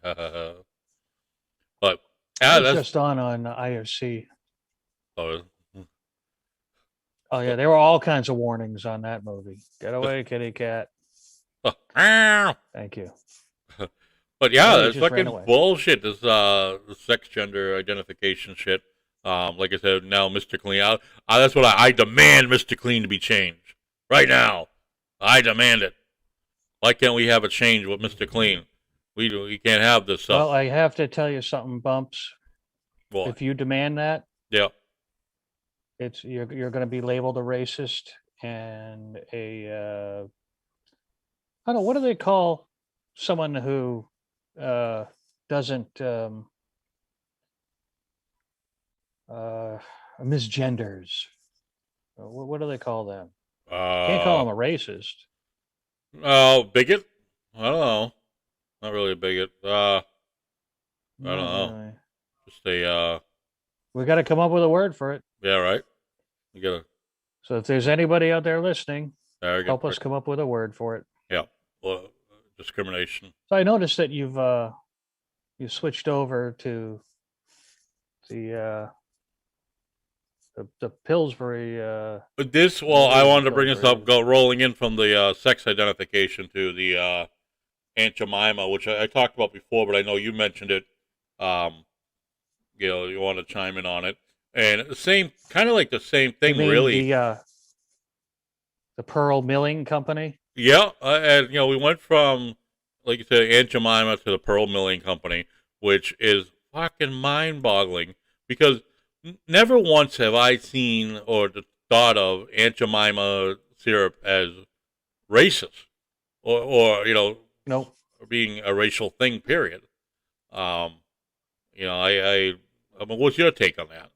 A: But
B: that's just on IOC. Oh yeah, there were all kinds of warnings on that movie. Get away, kitty cat. Thank you.
A: But yeah, that's fucking bullshit. This sex gender identification shit. Like I said, now Mr. Clean. That's what I demand Mr. Clean to be changed right now. I demand it. Why can't we have a change with Mr. Clean? We can't have this stuff.
B: Well, I have to tell you something, Bumps.
A: What?
B: If you demand that,
A: yeah,
B: you're going to be labeled a racist and a I don't know, what do they call someone who doesn't uh, misgenders? What do they call them? Can't call them a racist.
A: Oh, bigot? I don't know. Not really a bigot. I don't know.
B: Really.
A: Just a
B: We got to come up with a word for it.
A: yeah, right. You gotta
B: So if there's anybody out there listening,
A: arrogant.
B: help us come up with a word for it.
A: Yeah. Well, discrimination.
B: So I noticed that you switched over to the the Pillsbury.
A: But this, well, I wanted to bring this up,
B: Pillsbury.
A: go rolling in from the sex identification to the Aunt Jemima, which I talked about before, but I know you mentioned it. You want to chime in on it, and the same, kind of like the same
B: You
A: thing,
B: mean
A: really.
B: the Pearl Milling Company?
A: Yeah, and we went from, like you said, Aunt Jemima to the Pearl Milling Company, which is fucking mind-boggling because never once have I seen or thought of Aunt Jemima syrup as racist or
B: Nope.
A: being a racial thing. Period. I mean, what's your take on that? Have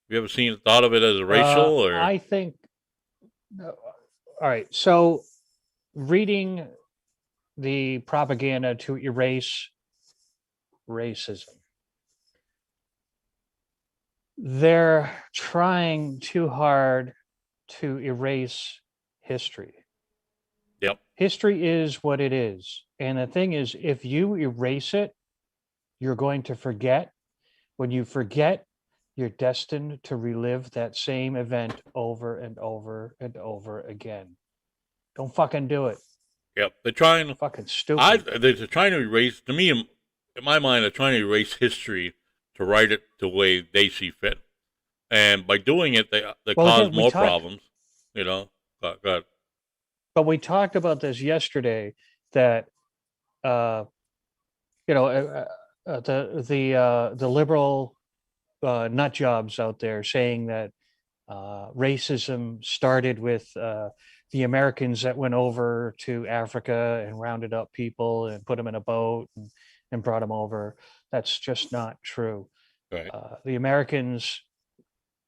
A: you ever thought of it as racial or?
B: I think. All right. So, reading the propaganda to erase racism, they're trying too hard to erase history.
A: Yep.
B: History is what it is. And the thing is, if you erase it, you're going to forget. When you forget, you're destined to relive that same event over and over and over again. Don't fucking do it.
A: Yep. They're trying.
B: Fucking stupid.
A: They're trying to erase. To me, in my mind, they're trying to erase history to write it the way they see fit, and by doing it, they cause more problems. Go ahead.
B: But we talked about this yesterday that the liberal nut jobs out there saying that racism started with the Americans that went over to Africa and rounded up people and put them in a boat and brought them over. That's just not true.
A: Right.
B: The Americans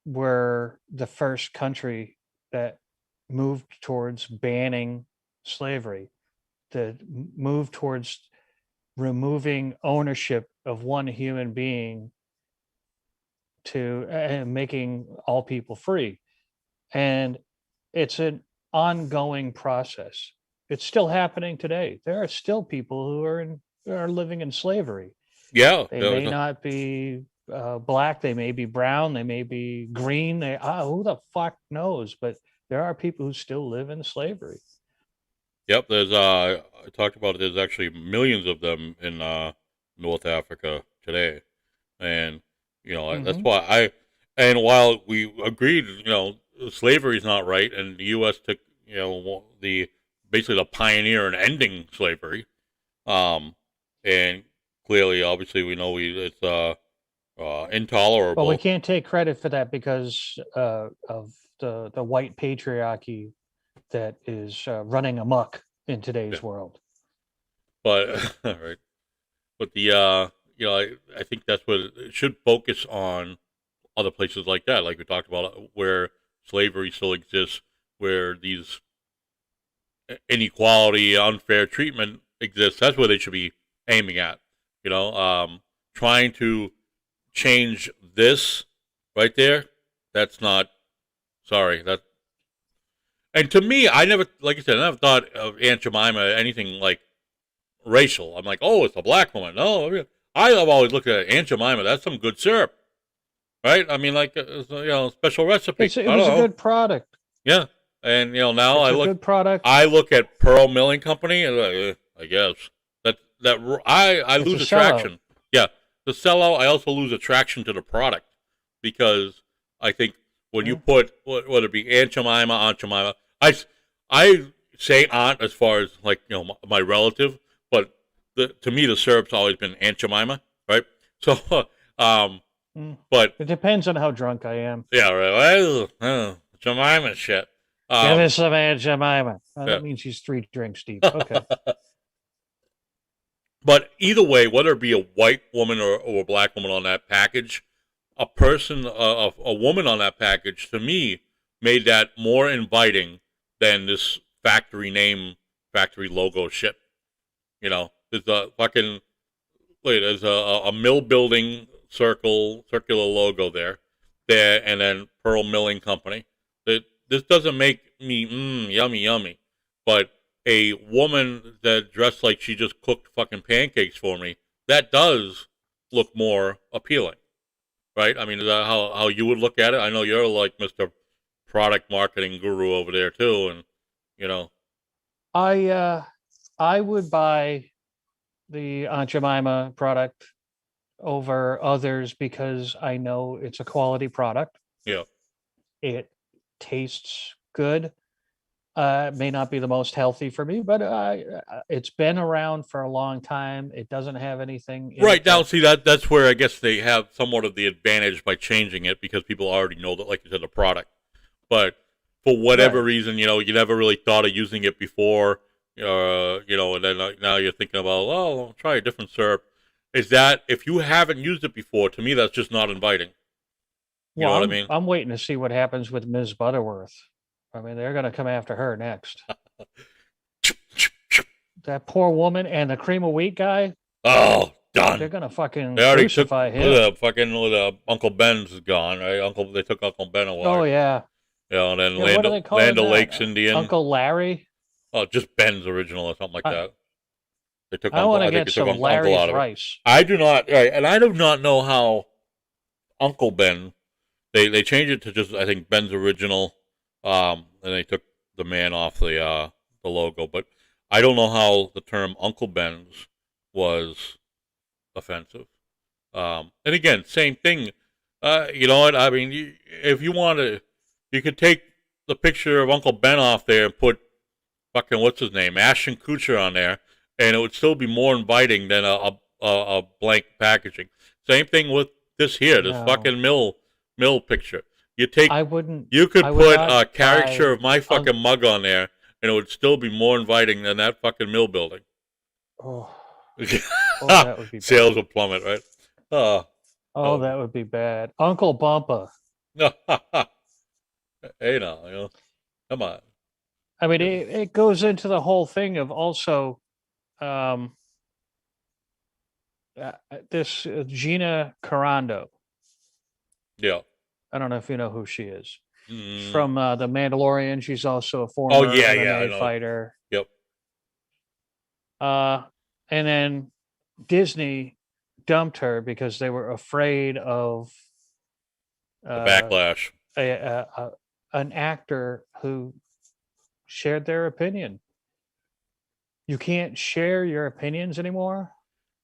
B: were the first country that moved towards banning slavery, to move towards removing ownership of one human being to making all people free. And it's an ongoing process. It's still happening today. There are still people who are living in slavery.
A: Yeah.
B: They may not be black, they may be brown, they may be green. Who the fuck knows? But there are people who still live in slavery.
A: Yep. There's I talked about it. There's actually millions of them in North Africa today, and that's why and while we agreed, slavery is not right, and the U.S. took basically the pioneer in ending slavery, and clearly, obviously, we know it's intolerable.
B: Well, we can't take credit for that because of the white patriarchy that is running amok in today's world.
A: But right, but I think that's what it should focus on. Other places like that, like we talked about, where slavery still exists, where these inequality, unfair treatment exists. That's where they should be aiming at. Trying to change this right there. That's not. Sorry, that. And to me, I never, like I said, I never thought of Aunt Jemima anything like racial. I'm like, oh, it's a black woman. No, I have always looked at Aunt Jemima. That's some good syrup, right? I mean, like special recipe.
B: It was a good product.
A: Yeah, and now
B: It's a good product.
A: I look at Pearl Milling Company, and I guess I
B: It's
A: lose
B: a
A: attraction.
B: sellout.
A: Yeah, the sellout. I also lose attraction to the product because I think when you put whether it be Aunt Jemima, I say aunt as far as like my relative, but to me the syrup's always been Aunt Jemima, right? So But
B: It depends on how drunk I am.
A: yeah, right. Jemima shit.
B: Give us some Aunt Jemima.
A: yeah.
B: That means she's 3 drinks deep. Okay.
A: But either way, whether it be a white woman or a black woman on that package, a person, a woman on that package, to me, made that more inviting than this factory name, factory logo shit. You know, there's a fucking, wait, there's a mill building circular logo there, and then Pearl Milling Company. This doesn't make me, yummy. But a woman that dressed like she just cooked fucking pancakes for me, that does look more appealing, right? I mean, is that how you would look at it? I know you're like Mr. Product Marketing Guru over there too, and you know.
B: I would buy the Aunt Jemima product over others because I know it's a quality product.
A: Yeah.
B: It tastes good. May not be the most healthy for me, but it's been around for a long time. It doesn't have anything.
A: Right now, see that's where I guess they have somewhat of the advantage by changing it because people already know that, like you said, the product. But for whatever reason, you know, you never really thought of using it before, you know, and then now you're thinking about, oh, I'll try a different syrup. Is that if you haven't used it before? To me, that's just not inviting. You know what I mean?
B: I'm waiting to see what happens with Ms. Butterworth. I mean, they're going to come after her next. That poor woman and the cream of wheat guy.
A: Oh, done.
B: They're going to fucking
A: They already
B: crucify
A: took
B: him.
A: Uncle Ben's is gone, right? They took Uncle Ben away.
B: Oh, yeah.
A: You know, and then
B: What do they call
A: Land
B: him?
A: O'Lakes Indian.
B: Uncle Larry.
A: Oh, just Ben's original or something like that. They took
B: I want to
A: think
B: get
A: they took
B: some Larry's
A: out of it.
B: rice.
A: I do not, right, and I do not know how Uncle Ben. They changed it to just I think Ben's original, and they took the man off the logo. But I don't know how the term Uncle Ben's was offensive. And again, same thing. You know what? I mean, if you want to, you could take the picture of Uncle Ben off there and put fucking what's his name, Ashton Kutcher on there, and it would still be more inviting than a blank packaging. Same thing with this here, this fucking mill picture. You take, you could put a caricature of my fucking mug on there, and it would still be more inviting than that fucking mill building.
B: Oh, that would be
A: sales will plummet, right?
B: That would be bad. Uncle Bumpa.
A: Hey, now, you know, come on.
B: I mean, it goes into the whole thing of also this Gina Carano.
A: Yeah.
B: I don't know if you know who she is.
A: Mm.
B: From The Mandalorian. She's also a former MMA fighter.
A: Yep.
B: And then Disney dumped her because they were afraid of
A: the backlash.
B: An actor who shared their opinion. You can't share your opinions anymore.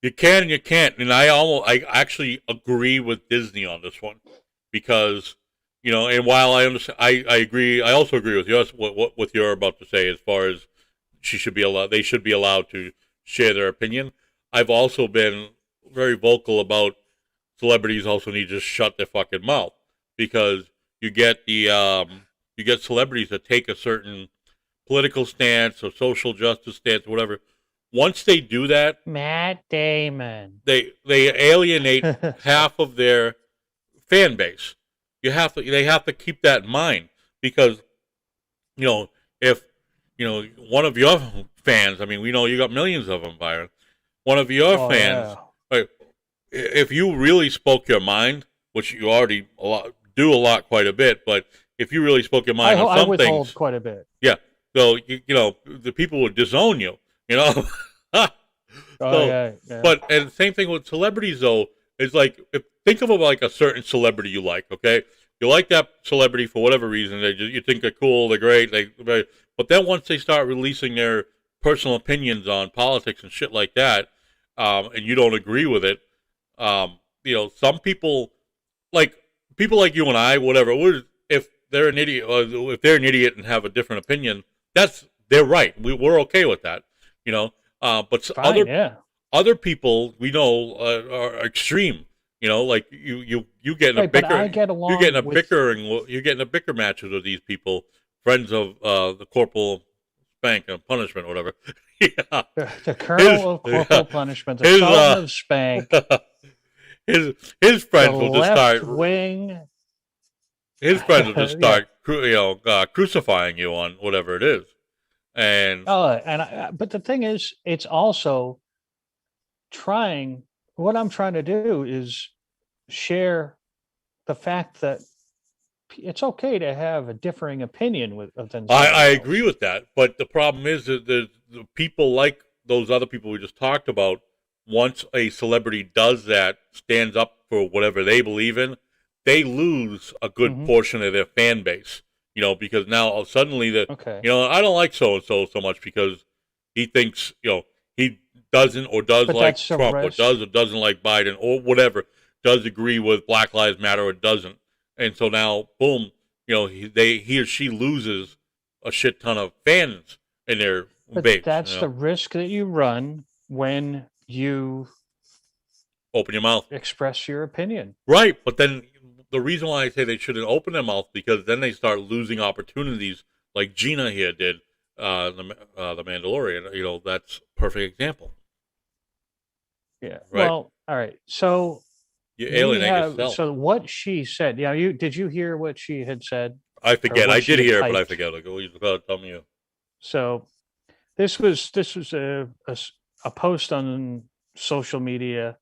A: You can and you can't, and I actually agree with Disney on this one because, you know, and while I understand, I agree. I also agree with you. What you're about to say as far as they should be allowed to share their opinion. I've also been very vocal about celebrities also need to just shut their fucking mouth because you get celebrities that take a certain political stance or social justice stance or whatever. Once they do that,
B: Matt Damon,
A: they alienate half of their fan base. They have to keep that in mind because, you know, if, you know, one of your fans, I mean, we know you got millions of them, Byron. One of your fans, right, if you really spoke your mind, which you already do quite a bit, but if you really spoke your mind on some things, I withhold
B: quite a bit.
A: Yeah, so you know the people would disown you. You know. But and same thing with celebrities though. It's like think of like a certain celebrity you like. Okay, you like that celebrity for whatever reason. You think they're cool, they're great. But then once they start releasing their personal opinions on politics and shit like that, and you don't agree with it, you know, some people like you and I, whatever. If they're an idiot, and have a different opinion, they're right. We're okay with that, you know. But other people we know are extreme. You know, like you get in a
B: Right, but
A: bicker,
B: I get along
A: you get in a
B: with
A: you get in a bicker matches with these people, friends of the corporal spank and punishment or whatever. Yeah,
B: the colonel of corporal punishment, the sultan of spank,
A: his
B: the
A: friends will just
B: left
A: start.
B: wing.
A: His friends will just
B: Yeah.
A: start, crucifying you on whatever it is, and
B: But the thing is, it's also trying. What I'm trying to do is share the fact that it's okay to have a differing opinion than
A: I
B: somebody
A: agree
B: else.
A: with that. But the problem is that the people like those other people we just talked about. Once a celebrity does that, stands up for whatever they believe in, they lose a good
B: Mhm.
A: portion of their fan base. You know, because now suddenly
B: Okay.
A: I don't like so and so much because he thinks he doesn't or does
B: But
A: like
B: that's a
A: Trump or
B: risk.
A: doesn't like Biden or whatever, does agree with Black Lives Matter or doesn't, and so now boom, he or she loses a shit ton of fans in their
B: But
A: base.
B: that's the risk that you run when you
A: Open your mouth.
B: express your opinion.
A: Right, but then the reason why I say they shouldn't open their mouth because then they start losing opportunities like Gina here did, the Mandalorian. You know, that's a perfect example.
B: Yeah.
A: Right.
B: Well, all right. So
A: You
B: we
A: alienate
B: have
A: yourself.
B: so what she said. Yeah, did you hear what she had said?
A: I forget.
B: what
A: I
B: she
A: did
B: had
A: hear it, but I
B: typed?
A: forget. Like, you gotta tell me.
B: So this was a post on social media,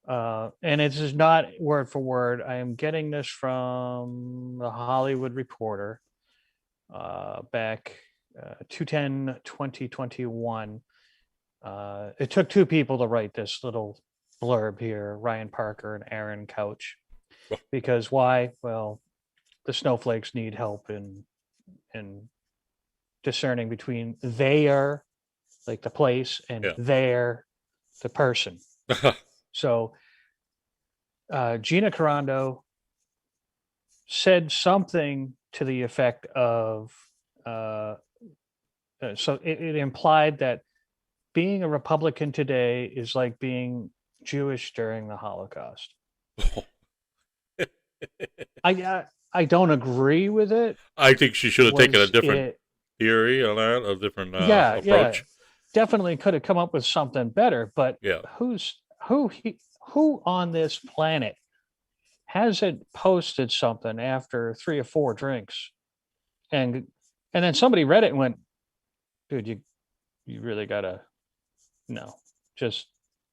B: and it is not word for word. I am getting this from the Hollywood Reporter, back 2/10/2021. It took two people to write this little blurb here, Ryan Parker and Aaron Couch. Because why? Well, the snowflakes need help in discerning between their, like the place, and
A: Yeah.
B: their, the person. So Gina Carando said something to the effect of so it implied that being a Republican today is like being Jewish during the Holocaust. I don't agree with it.
A: I think she should have taken a
B: Was
A: different
B: it-
A: theory on that, a different
B: yeah,
A: approach.
B: definitely could have come up with something better. But
A: Yeah.
B: who on this planet hasn't posted something after 3 or 4 drinks, and then somebody read it and went, "Dude, you really gotta just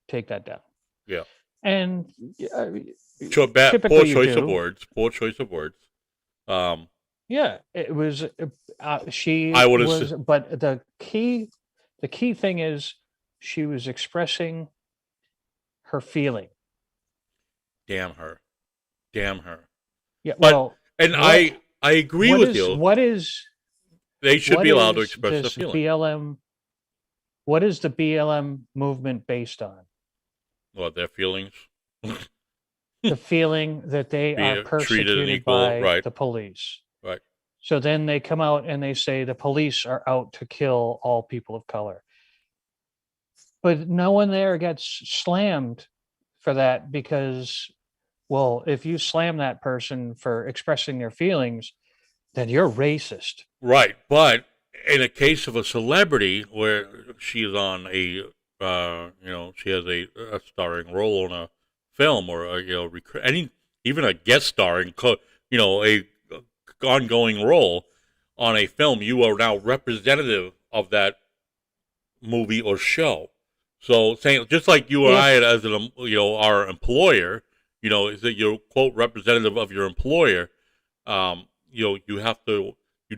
B: take that down."
A: Yeah.
B: And
A: Poor
B: typically you
A: choice of
B: do.
A: words. Poor choice of words.
B: Yeah, it was. She
A: I would've
B: was,
A: s-
B: but the key thing is she was expressing her feeling.
A: Damn her. Damn her.
B: Yeah,
A: But
B: well,
A: and
B: what-
A: I agree with you.
B: What is
A: They should
B: what
A: be allowed to
B: is
A: express their
B: this
A: feelings.
B: BLM? What is the BLM movement based on?
A: What their feelings?
B: The feeling that they
A: Be
B: are
A: treated
B: persecuted
A: equal,
B: by
A: right.
B: the police.
A: Right.
B: So then they come out and they say the police are out to kill all people of color. But no one there gets slammed for that because, well, if you slam that person for expressing their feelings, then you're racist.
A: Right, but in a case of a celebrity where she is on a, she has a starring role in a film or even a guest starring, a ongoing role on a film, you are now representative of that movie or show. So saying just like you and I as our employer, is that you're quote representative of your employer. You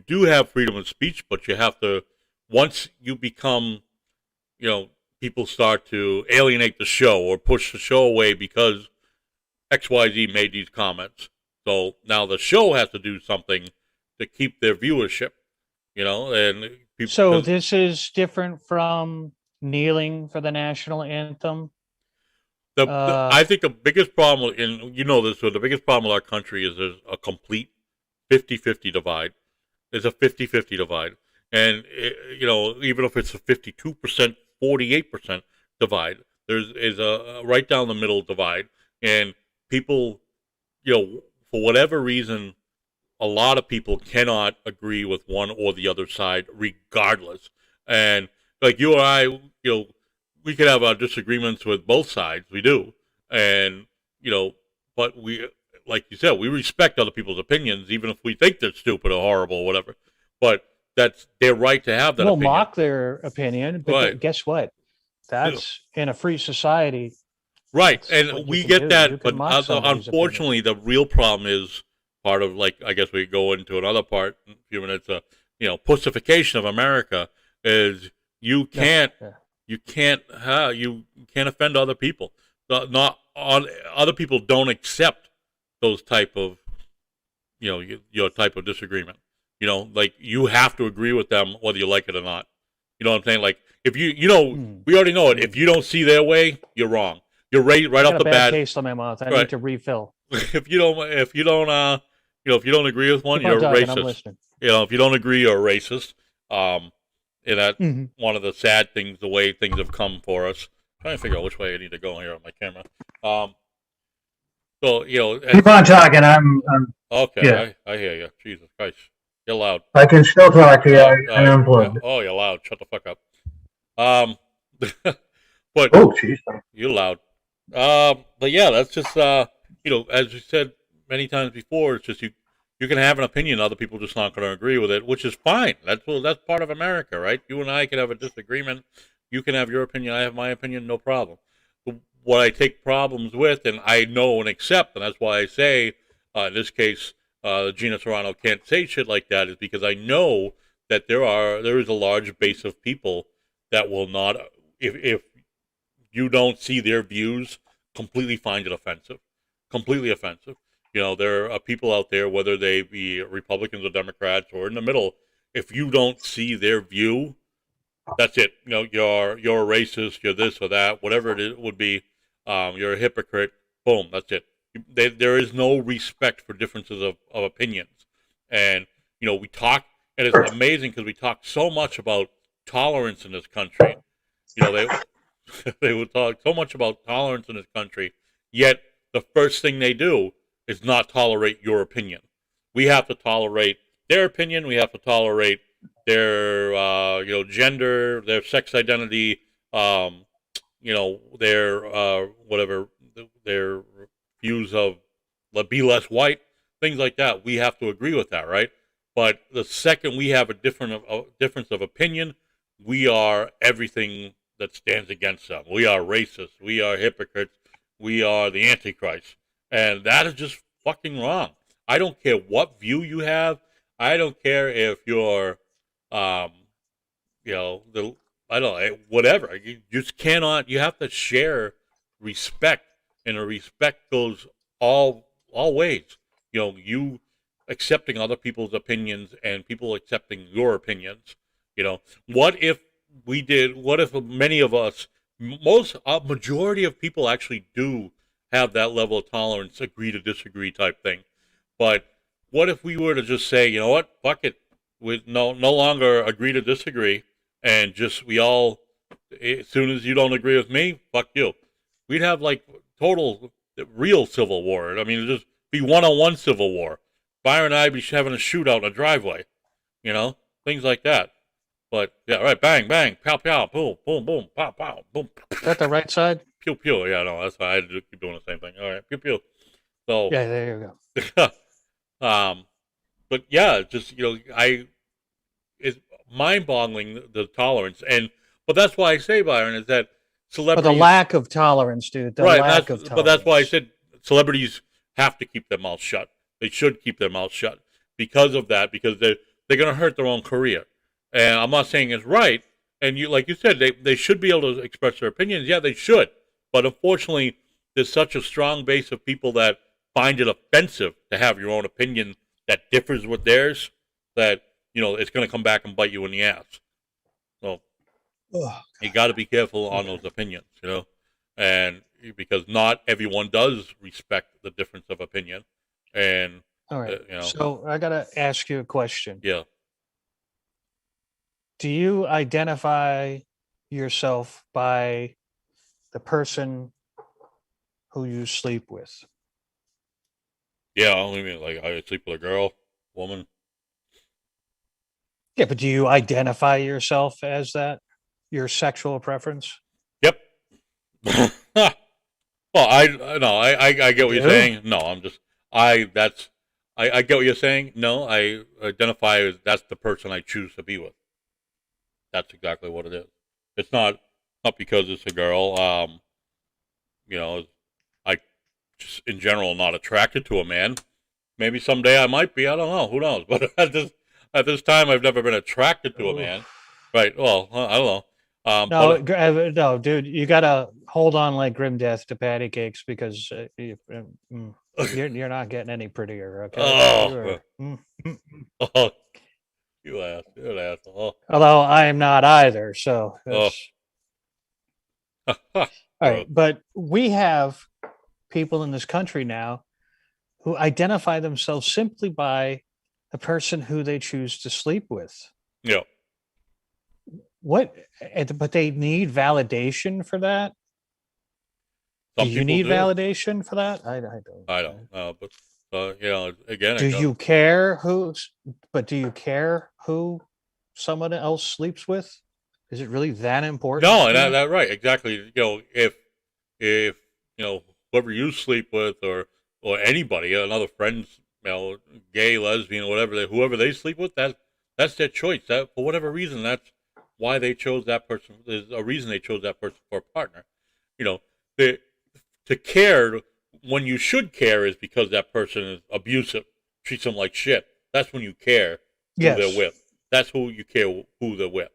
A: do have freedom of speech, but you have to, once you become, people start to alienate the show or push the show away because XYZ made these comments. So now the show has to do something to keep their viewership, and people.
B: So this is different from kneeling for the national anthem.
A: I think the biggest problem, and the biggest problem with our country is there's a complete 50-50 divide. There's a 50-50 divide. And, even if it's a 52%, 48% divide, is a right down the middle divide. And people, for whatever reason, a lot of people cannot agree with one or the other side, regardless. And like you or I, we could have our disagreements with both sides. We do, and but we, like you said, we respect other people's opinions, even if we think they're stupid or horrible or whatever. But that's their right to have that
B: We'll
A: opinion.
B: mock their opinion, but
A: Right.
B: guess what? That's in a free society.
A: Right,
B: That's what
A: and
B: you
A: we
B: can
A: get
B: do.
A: that,
B: You can
A: but
B: mock somebody's
A: unfortunately, the real problem is part of, like, I guess we go into another part in a few minutes. Pussification of America is you can't offend other people. Not on other people don't accept those type of your type of disagreement. Like you have to agree with them whether you like it or not. You know what I'm saying? Like if we already know it. If you don't see their way, you're wrong. You're right
B: I got
A: off
B: a
A: the
B: bad
A: bat.
B: taste on my mouth. I
A: Right.
B: need to refill.
A: If you don't agree with one,
B: Keep on
A: you're
B: talking, I'm
A: racist.
B: listening.
A: If you don't agree, you're a racist. And that's
B: Mhm.
A: one of the sad things, the way things have come for us. I'm trying to figure out which way I need to go here on my camera.
G: Keep on talking. I'm
A: Okay,
G: yeah.
A: I hear you. Jesus Christ, you're loud.
G: I can still talk to you. I unplugged.
A: Oh, you're loud. Shut the fuck up. But
G: Oh, jeez.
A: you're loud. But yeah, that's just as you said many times before, it's just you can have an opinion, other people just not going to agree with it, which is fine. That's part of America, right? You and I can have a disagreement. You can have your opinion. I have my opinion. No problem. But what I take problems with, and I know and accept, and that's why I say, in this case, Gina Serrano can't say shit like that, is because I know that there is a large base of people that will not, if you don't see their views, completely find it offensive. Completely offensive. There are people out there, whether they be Republicans or Democrats or in the middle, if you don't see their view, that's it. You're a racist, you're this or that, whatever it would be, you're a hypocrite, boom, that's it. There is no respect for differences of opinions. And, we talk, and it's amazing because we talk so much about tolerance in this country. They would talk so much about tolerance in this country, yet the first thing they do is not tolerate your opinion. We have to tolerate their opinion. We have to tolerate their, gender, their sex identity, their whatever, their views of be less white, things like that. We have to agree with that, right? But the second we have a difference of opinion, we are everything that stands against them. We are racist. We are hypocrites. We are the Antichrist. And that is just fucking wrong. I don't care what view you have. I don't care if you're, I don't know, whatever. You just cannot, you have to share respect, and the respect goes all ways. You accepting other people's opinions and people accepting your opinions. What if many of us, majority of people actually do have that level of tolerance, agree to disagree type thing. But what if we were to just say, you know what, fuck it, we no longer agree to disagree, and just we all, as soon as you don't agree with me, fuck you. We'd have like total real civil war. I mean, it'd just be one-on-one civil war. Byron and I'd be having a shootout in a driveway, things like that. But yeah, right, bang, bang, pow, pow, boom, boom, boom, pow, pow, boom.
B: Is that the right side?
A: Pew, pew. Yeah, no, that's why I had to keep doing the same thing. All right, pew, pew. So,
B: Yeah, there you go.
A: but yeah, just, it's mind-boggling, the tolerance. But that's why I say, Byron, is that
B: But
A: celebrities.
B: the lack of tolerance, dude. The
A: Right,
B: lack of tolerance.
A: but that's why I said celebrities have to keep their mouths shut. They should keep their mouths shut because of that, because they're going to hurt their own career. And I'm not saying it's right. And like you said, they should be able to express their opinions. Yeah, they should. But unfortunately, there's such a strong base of people that find it offensive to have your own opinion that differs with theirs, that, it's going to come back and bite you in the ass. So you got to be careful on those opinions, and because not everyone does respect the difference of opinion. And,
B: All right. So I got to ask you a question.
A: Yeah.
B: Do you identify yourself by the person who you sleep with.
A: Yeah, I mean, like I sleep with a girl, woman.
B: Yeah, but do you identify yourself as that? Your sexual preference?
A: Yep. Well, I no, I get what you're
B: Do?
A: saying. No, I'm just that's I get what you're saying. No, I identify as that's the person I choose to be with. That's exactly what it is. It's not because it's a girl. You know, I just in general not attracted to a man. Maybe someday I might be. I don't know. Who knows? But at this time, I've never been attracted to a man. Right. Well, I don't know.
B: No,
A: But
B: no, dude, you gotta hold on like grim death to patty cakes because you're not getting any prettier. Okay, you
A: oh,
B: are.
A: oh, you're an asshole.
B: Although I am not either, so
A: Oh,
B: that's all right. But we have people in this country now who identify themselves simply by the person who they choose to sleep with.
A: yeah.
B: What? But they need validation for that. Do
A: Some
B: you
A: people
B: need
A: do.
B: validation for that? I don't.
A: I don't know, but you know, again,
B: Do you care who's? But do you care who someone else sleeps with? Is it really that important?
A: No,
B: to
A: and
B: you?
A: that right, exactly. You know, if you know whoever you sleep with, or anybody, another friends, you know, gay, lesbian, whatever, whoever they sleep with, that's their choice. That for whatever reason, that's why they chose that person. There's a reason they chose that person for a partner. You know, they, to care when you should care is because that person is abusive, treats them like shit. That's when you care who they're
B: Yes.
A: with. That's who you care who they're with.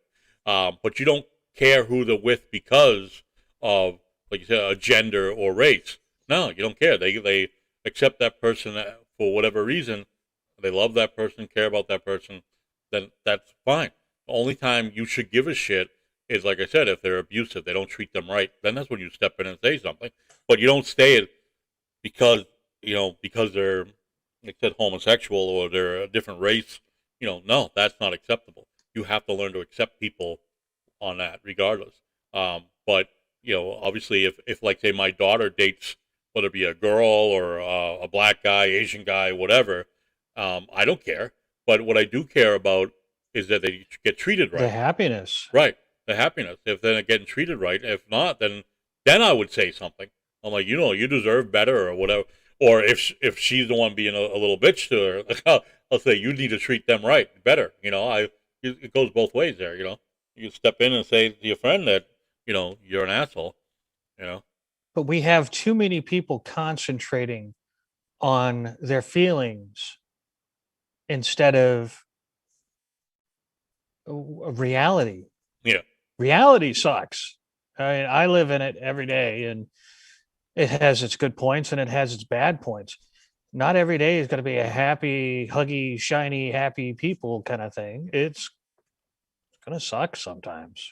A: But you don't care who they're with because of, like you said, a gender or race. No, you don't care. They accept that person for whatever reason. They love that person, care about that person. Then that's fine. The only time you should give a shit is, like I said, if they're abusive, they don't treat them right. Then that's when you step in and say something. But you don't stay because because they're, like I said, homosexual or they're a different race. You know, no, that's not acceptable. You have to learn to accept people on that, regardless. But you know, obviously, if like say my daughter dates, whether it be a girl or a black guy, Asian guy, whatever, I don't care. But what I do care about is that they get treated
B: The
A: right.
B: happiness.
A: Right, the happiness. If they're not getting treated right, if not, then I would say something. I'm like, you know, you deserve better or whatever. Or if she's the one being a little bitch to her, I'll say you need to treat them right, better. You know, it goes both ways there. You know, you step in and say to your friend that you're an asshole. You know,
B: But we have too many people concentrating on their feelings instead of reality.
A: yeah,
B: Reality sucks. I mean, I live in it every day, and it has its good points and it has its bad points. Not every day is going to be a happy, huggy, shiny, happy people kind of thing. It's going to suck sometimes.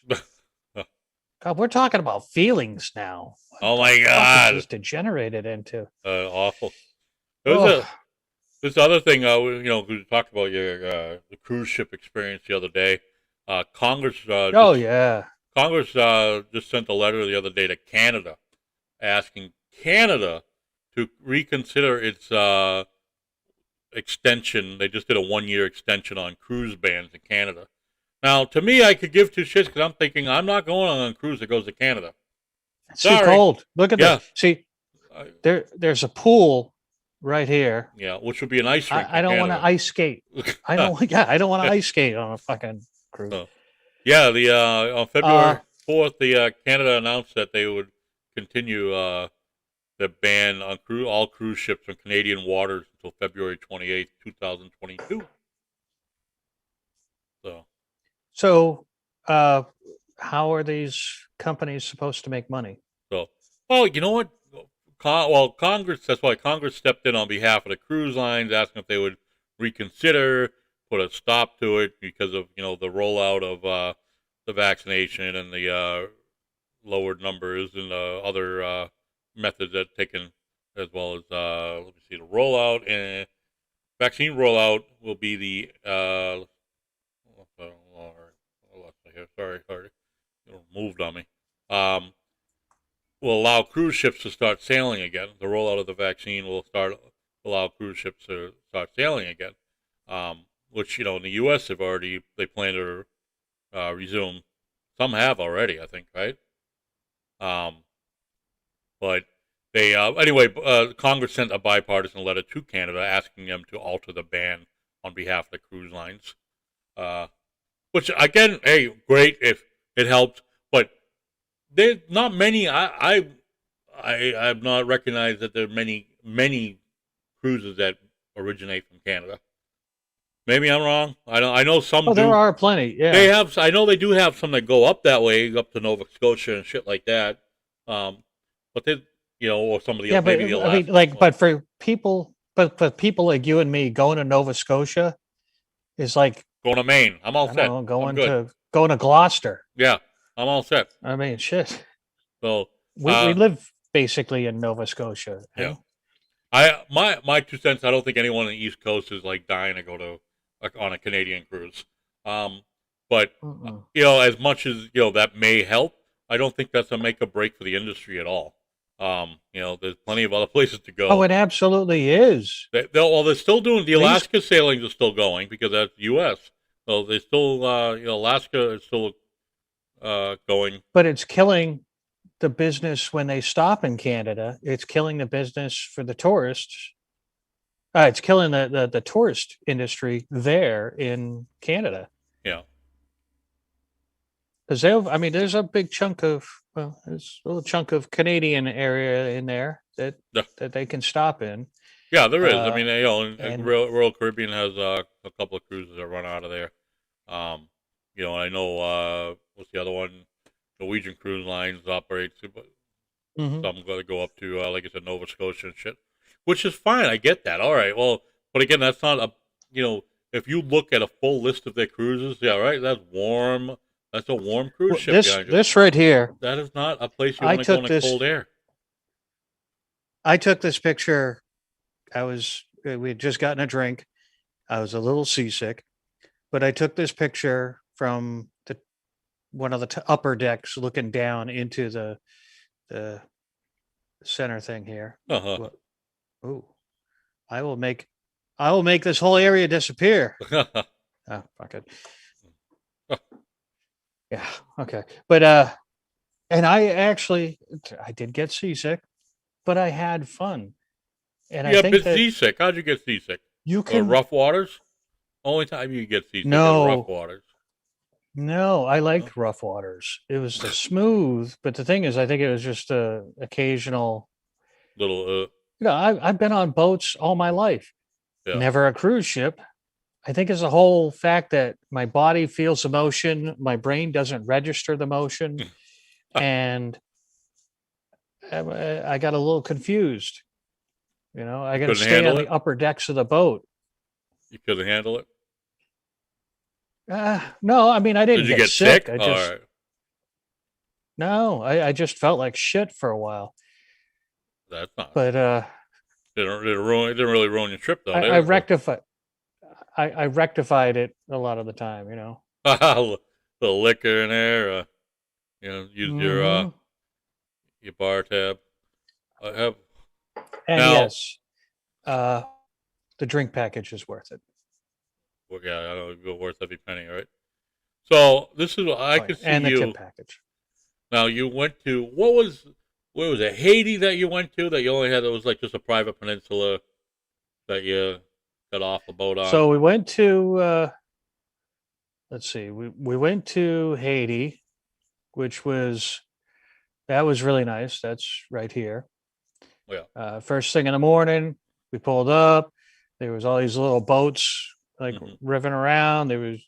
B: God, we're talking about feelings now.
A: oh my
B: What is
A: god,
B: this degenerated into?
A: awful. There's
B: Oh,
A: this other thing. We talked about your the cruise ship experience the other day. Congress.
B: oh yeah.
A: Congress just sent a letter the other day to Canada, asking Canada to reconsider its extension. They just did a 1-year extension on cruise bans in Canada. Now, to me, I could give two shits because I'm thinking I'm not going on a cruise that goes to Canada.
B: It's too
A: Sorry.
B: cold. Look at
A: Yeah.
B: this. See, there's a pool right here.
A: Yeah, which would be an ice rink.
B: I don't want to ice skate. I don't. Yeah, I don't want to ice skate on a fucking cruise.
A: So, yeah, the on February 4th, the Canada announced that they would continue the ban on all cruise ships on Canadian waters until February 28th, 2022.
B: So, how are these companies supposed to make money?
A: Well, you know what? Congress. That's why Congress stepped in on behalf of the cruise lines, asking if they would reconsider, put a stop to it because of the rollout of the vaccination and the lowered numbers and other methods that taken, as well as let me see, the rollout and vaccine rollout will be the sorry, it moved on me. will allow cruise ships to start sailing again. The rollout of the vaccine will allow cruise ships to start sailing again. Which in the U.S. they plan to resume. Some have already, I think, right? But they anyway. Congress sent a bipartisan letter to Canada asking them to alter the ban on behalf of the cruise lines. Which again, hey, great if it helps, but there's not many. I've not recognized that there are many cruises that originate from Canada. Maybe I'm wrong. I know some.
B: Oh,
A: do.
B: there are plenty. Yeah,
A: They have. I know they do have some that go up that way, up to Nova Scotia and shit like that. But they, or some of the
B: yeah, but
A: maybe the
B: I mean,
A: Alaska
B: like,
A: ones.
B: but for people, but people like you and me going to Nova Scotia is like,
A: Going to Maine, I'm all
B: I
A: set.
B: don't know,
A: I'm good.
B: going to Gloucester.
A: Yeah, I'm all set.
B: I mean, shit.
A: So
B: We live basically in Nova Scotia.
A: yeah. My 2 cents. I don't think anyone on the East Coast is like dying to go to on a Canadian cruise. But
B: Mm-mm.
A: as much as that may help, I don't think that's a make or break for the industry at all. There's plenty of other places to go.
B: Oh, it absolutely is.
A: They're still doing the Alaska sailings are still going because that's U.S. So they still Alaska is still going.
B: But it's killing the business when they stop in Canada. It's killing the business for the tourists. It's killing the tourist industry there in Canada.
A: Yeah.
B: Because there's a big chunk of there's a little chunk of Canadian area in there that they can stop in.
A: Yeah, there is. I mean,
B: and-
A: Royal Caribbean has a couple of cruises that run out of there. I know what's the other one? Norwegian Cruise Lines operates, but
B: Mhm.
A: some got to go up to like I said, Nova Scotia and shit, which is fine. I get that. All right. Well, but again, that's not a if you look at a full list of their cruises, yeah, right. That's warm. That's a warm cruise ship.
B: This right here.
A: That is not a place you
B: I
A: want to go
B: took
A: in a cold air.
B: I took this picture. We had just gotten a drink. I was a little seasick, but I took this picture from one of the upper decks, looking down into the center thing here.
A: Uh-huh.
B: Oh, I will make this whole area disappear. Oh, fuck it. Yeah. Okay. But and I did get seasick, but I had fun. And I think that
A: seasick. How'd you get seasick?
B: you can
A: Rough waters? Only time you get seasick
B: No.
A: is rough waters.
B: No, I liked rough waters. It was the smooth, but the thing is, I think it was just a occasional.
A: Little
B: I've been on boats all my life,
A: Yeah.
B: never a cruise ship. I think it's the whole fact that my body feels emotion, my brain doesn't register the motion, and I got a little confused. I got to
A: couldn't
B: stay on
A: handle
B: the
A: it?
B: upper decks of the boat.
A: You couldn't handle it?
B: No, I mean I didn't
A: Did you
B: get
A: get sick?
B: I
A: All
B: just
A: right.
B: no, I just felt like shit for a while.
A: That's not.
B: But
A: Didn't really ruin your trip though.
B: I rectified. I rectified it a lot of the time.
A: The liquor in there. Use
B: Mhm.
A: your bar tab. I have.
B: And
A: Now-
B: yes, the drink package is worth it.
A: Well, yeah, I know it'd go worth every penny, right? So this is I
B: Oh,
A: could
B: yeah,
A: see
B: and the
A: you.
B: tip package.
A: Now you went to where was it? Haiti that you went to that you only had that was like just a private peninsula that you got off a boat on.
B: So we went to let's see, we went to Haiti, which was really nice. That's right here.
A: Yeah.
B: First thing in the morning, we pulled up. There was all these little boats like
A: Mhm.
B: ripping around. There was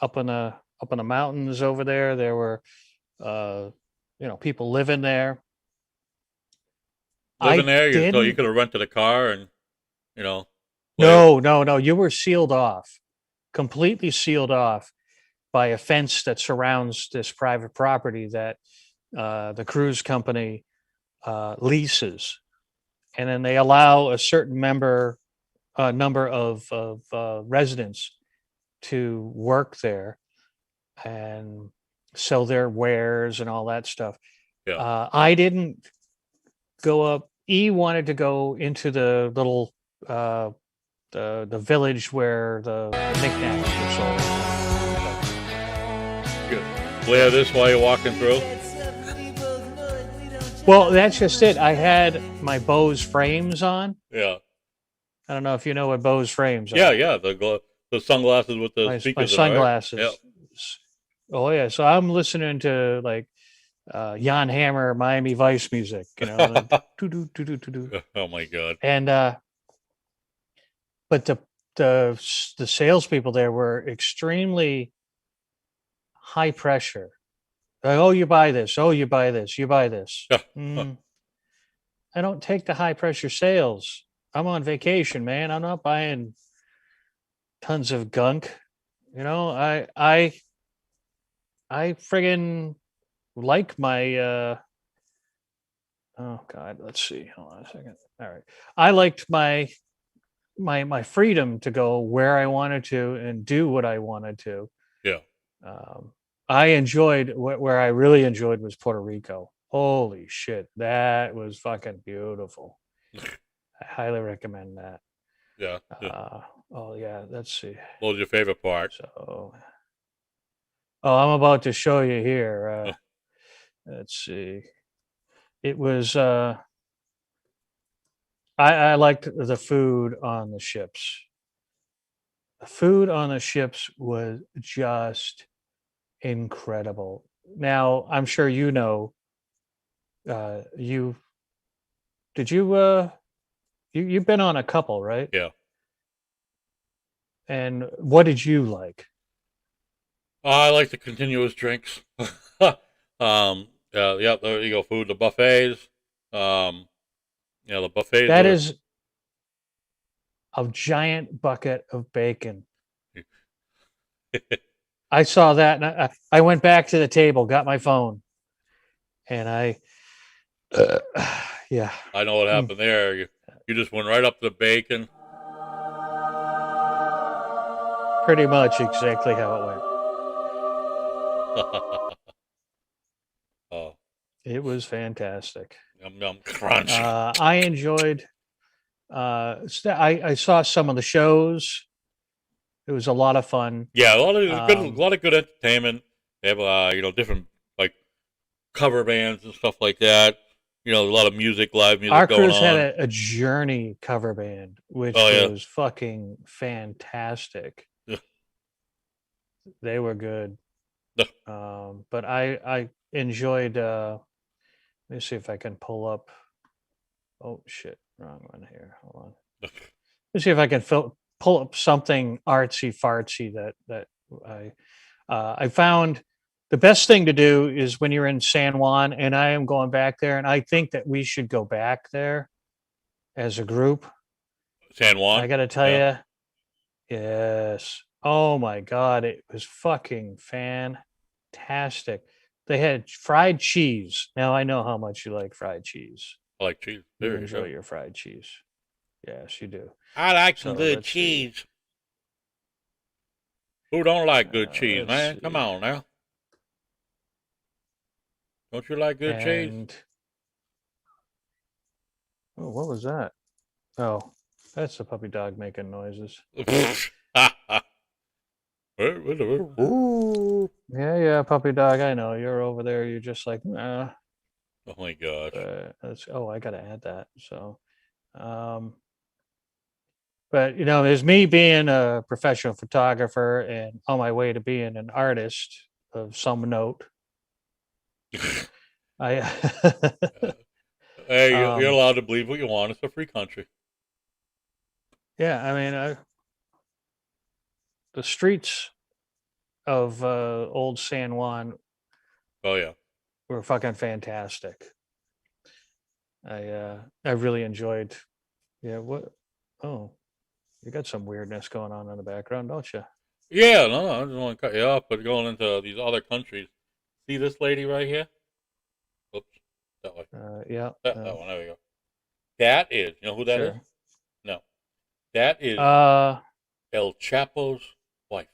B: up in the mountains over there. There were people living there.
A: Living there, so you
B: didn't-
A: could have rented a car and play-
B: No. You were sealed off, completely sealed off by a fence that surrounds this private property that the cruise company leases, and then they allow a certain number of residents to work there and sell their wares and all that stuff.
A: Yeah.
B: I didn't go up. E wanted to go into the little the village where the knickknacks were sold.
A: Good. Play this while you're walking through.
B: Well, that's just it. I had my Bose frames on.
A: Yeah.
B: I don't know if you know what Bose frames are.
A: Yeah, yeah. The sunglasses with the
B: My
A: speakers.
B: sunglasses.
A: Right?
B: Oh yeah. So I'm listening to like Jan Hammer, Miami Vice music. You know, like, doo-doo-doo-doo-doo-doo.
A: Yeah. Oh my God.
B: And but the salespeople there were extremely high pressure. Like, oh, you buy this. Oh, you buy this. You buy this. I don't take the high pressure sales. I'm on vacation, man. I'm not buying tons of gunk. You know, I friggin' like my oh God, let's see. Hold on a second. All right. I liked my freedom to go where I wanted to and do what I wanted to.
A: Yeah.
B: I enjoyed where I really enjoyed was Puerto Rico. Holy shit, that was fucking beautiful. I highly recommend that.
A: Yeah.
B: Oh yeah, let's see.
A: What was your favorite part?
B: So, oh, I'm about to show you here. Let's see. It was. I liked the food on the ships. The food on the ships was just incredible. Now, I'm sure you know. You did you you've been on a couple, right?
A: Yeah.
B: And what did you like?
A: I like the continuous drinks. Yeah, there you go. Food, the buffets. Yeah, the buffets.
B: That is a giant bucket of bacon. I saw that and I went back to the table, got my phone, and yeah.
A: I know what happened there. You just went right up to the bacon.
B: Pretty much exactly how it went.
A: Oh,
B: It was fantastic.
A: yum yum crunch.
B: I enjoyed. I saw some of the shows. It was a lot of fun.
A: Yeah, a lot of good entertainment. They have different like cover bands and stuff like that. You know, a lot of music, live music
B: Our
A: going
B: cruise
A: on.
B: had a Journey cover band, which was fucking fantastic.
A: Yeah.
B: They were good.
A: Yeah.
B: But I enjoyed. Let me see if I can pull up. Oh shit, wrong one here. Hold on. Let me see if I can pull up something artsy fartsy that I found. The best thing to do is when you're in San Juan, and I am going back there, and I think that we should go back there as a group.
A: San Juan.
B: I got to tell you, yes. Oh my God, it was fucking fantastic. They had fried cheese. Now I know how much you like fried cheese.
A: I like cheese.
B: You enjoy your fried cheese. Yes, you do.
A: I like some good cheese. Who don't like good cheese, man? Come on now. Don't you like good cheese?
B: Oh, what was that? Oh, that's the puppy dog making noises. Yeah, puppy dog. I know you're over there. You're just like, nah.
A: Oh my gosh.
B: I got to add that. So, but there's me being a professional photographer and on my way to being an artist of some note.
A: Hey, you're allowed to believe what you want. It's a free country.
B: Yeah, I mean, the streets of old San Juan.
A: Oh yeah,
B: were fucking fantastic. I really enjoyed. Yeah, what? Oh, you got some weirdness going on in the background, don't you?
A: Yeah, no, I just want to cut you off, but going into these other countries, see this lady right here? Oops, that way.
B: Yeah.
A: That one. There we go. That is. You know who that is? No, that is El Chapo's wife.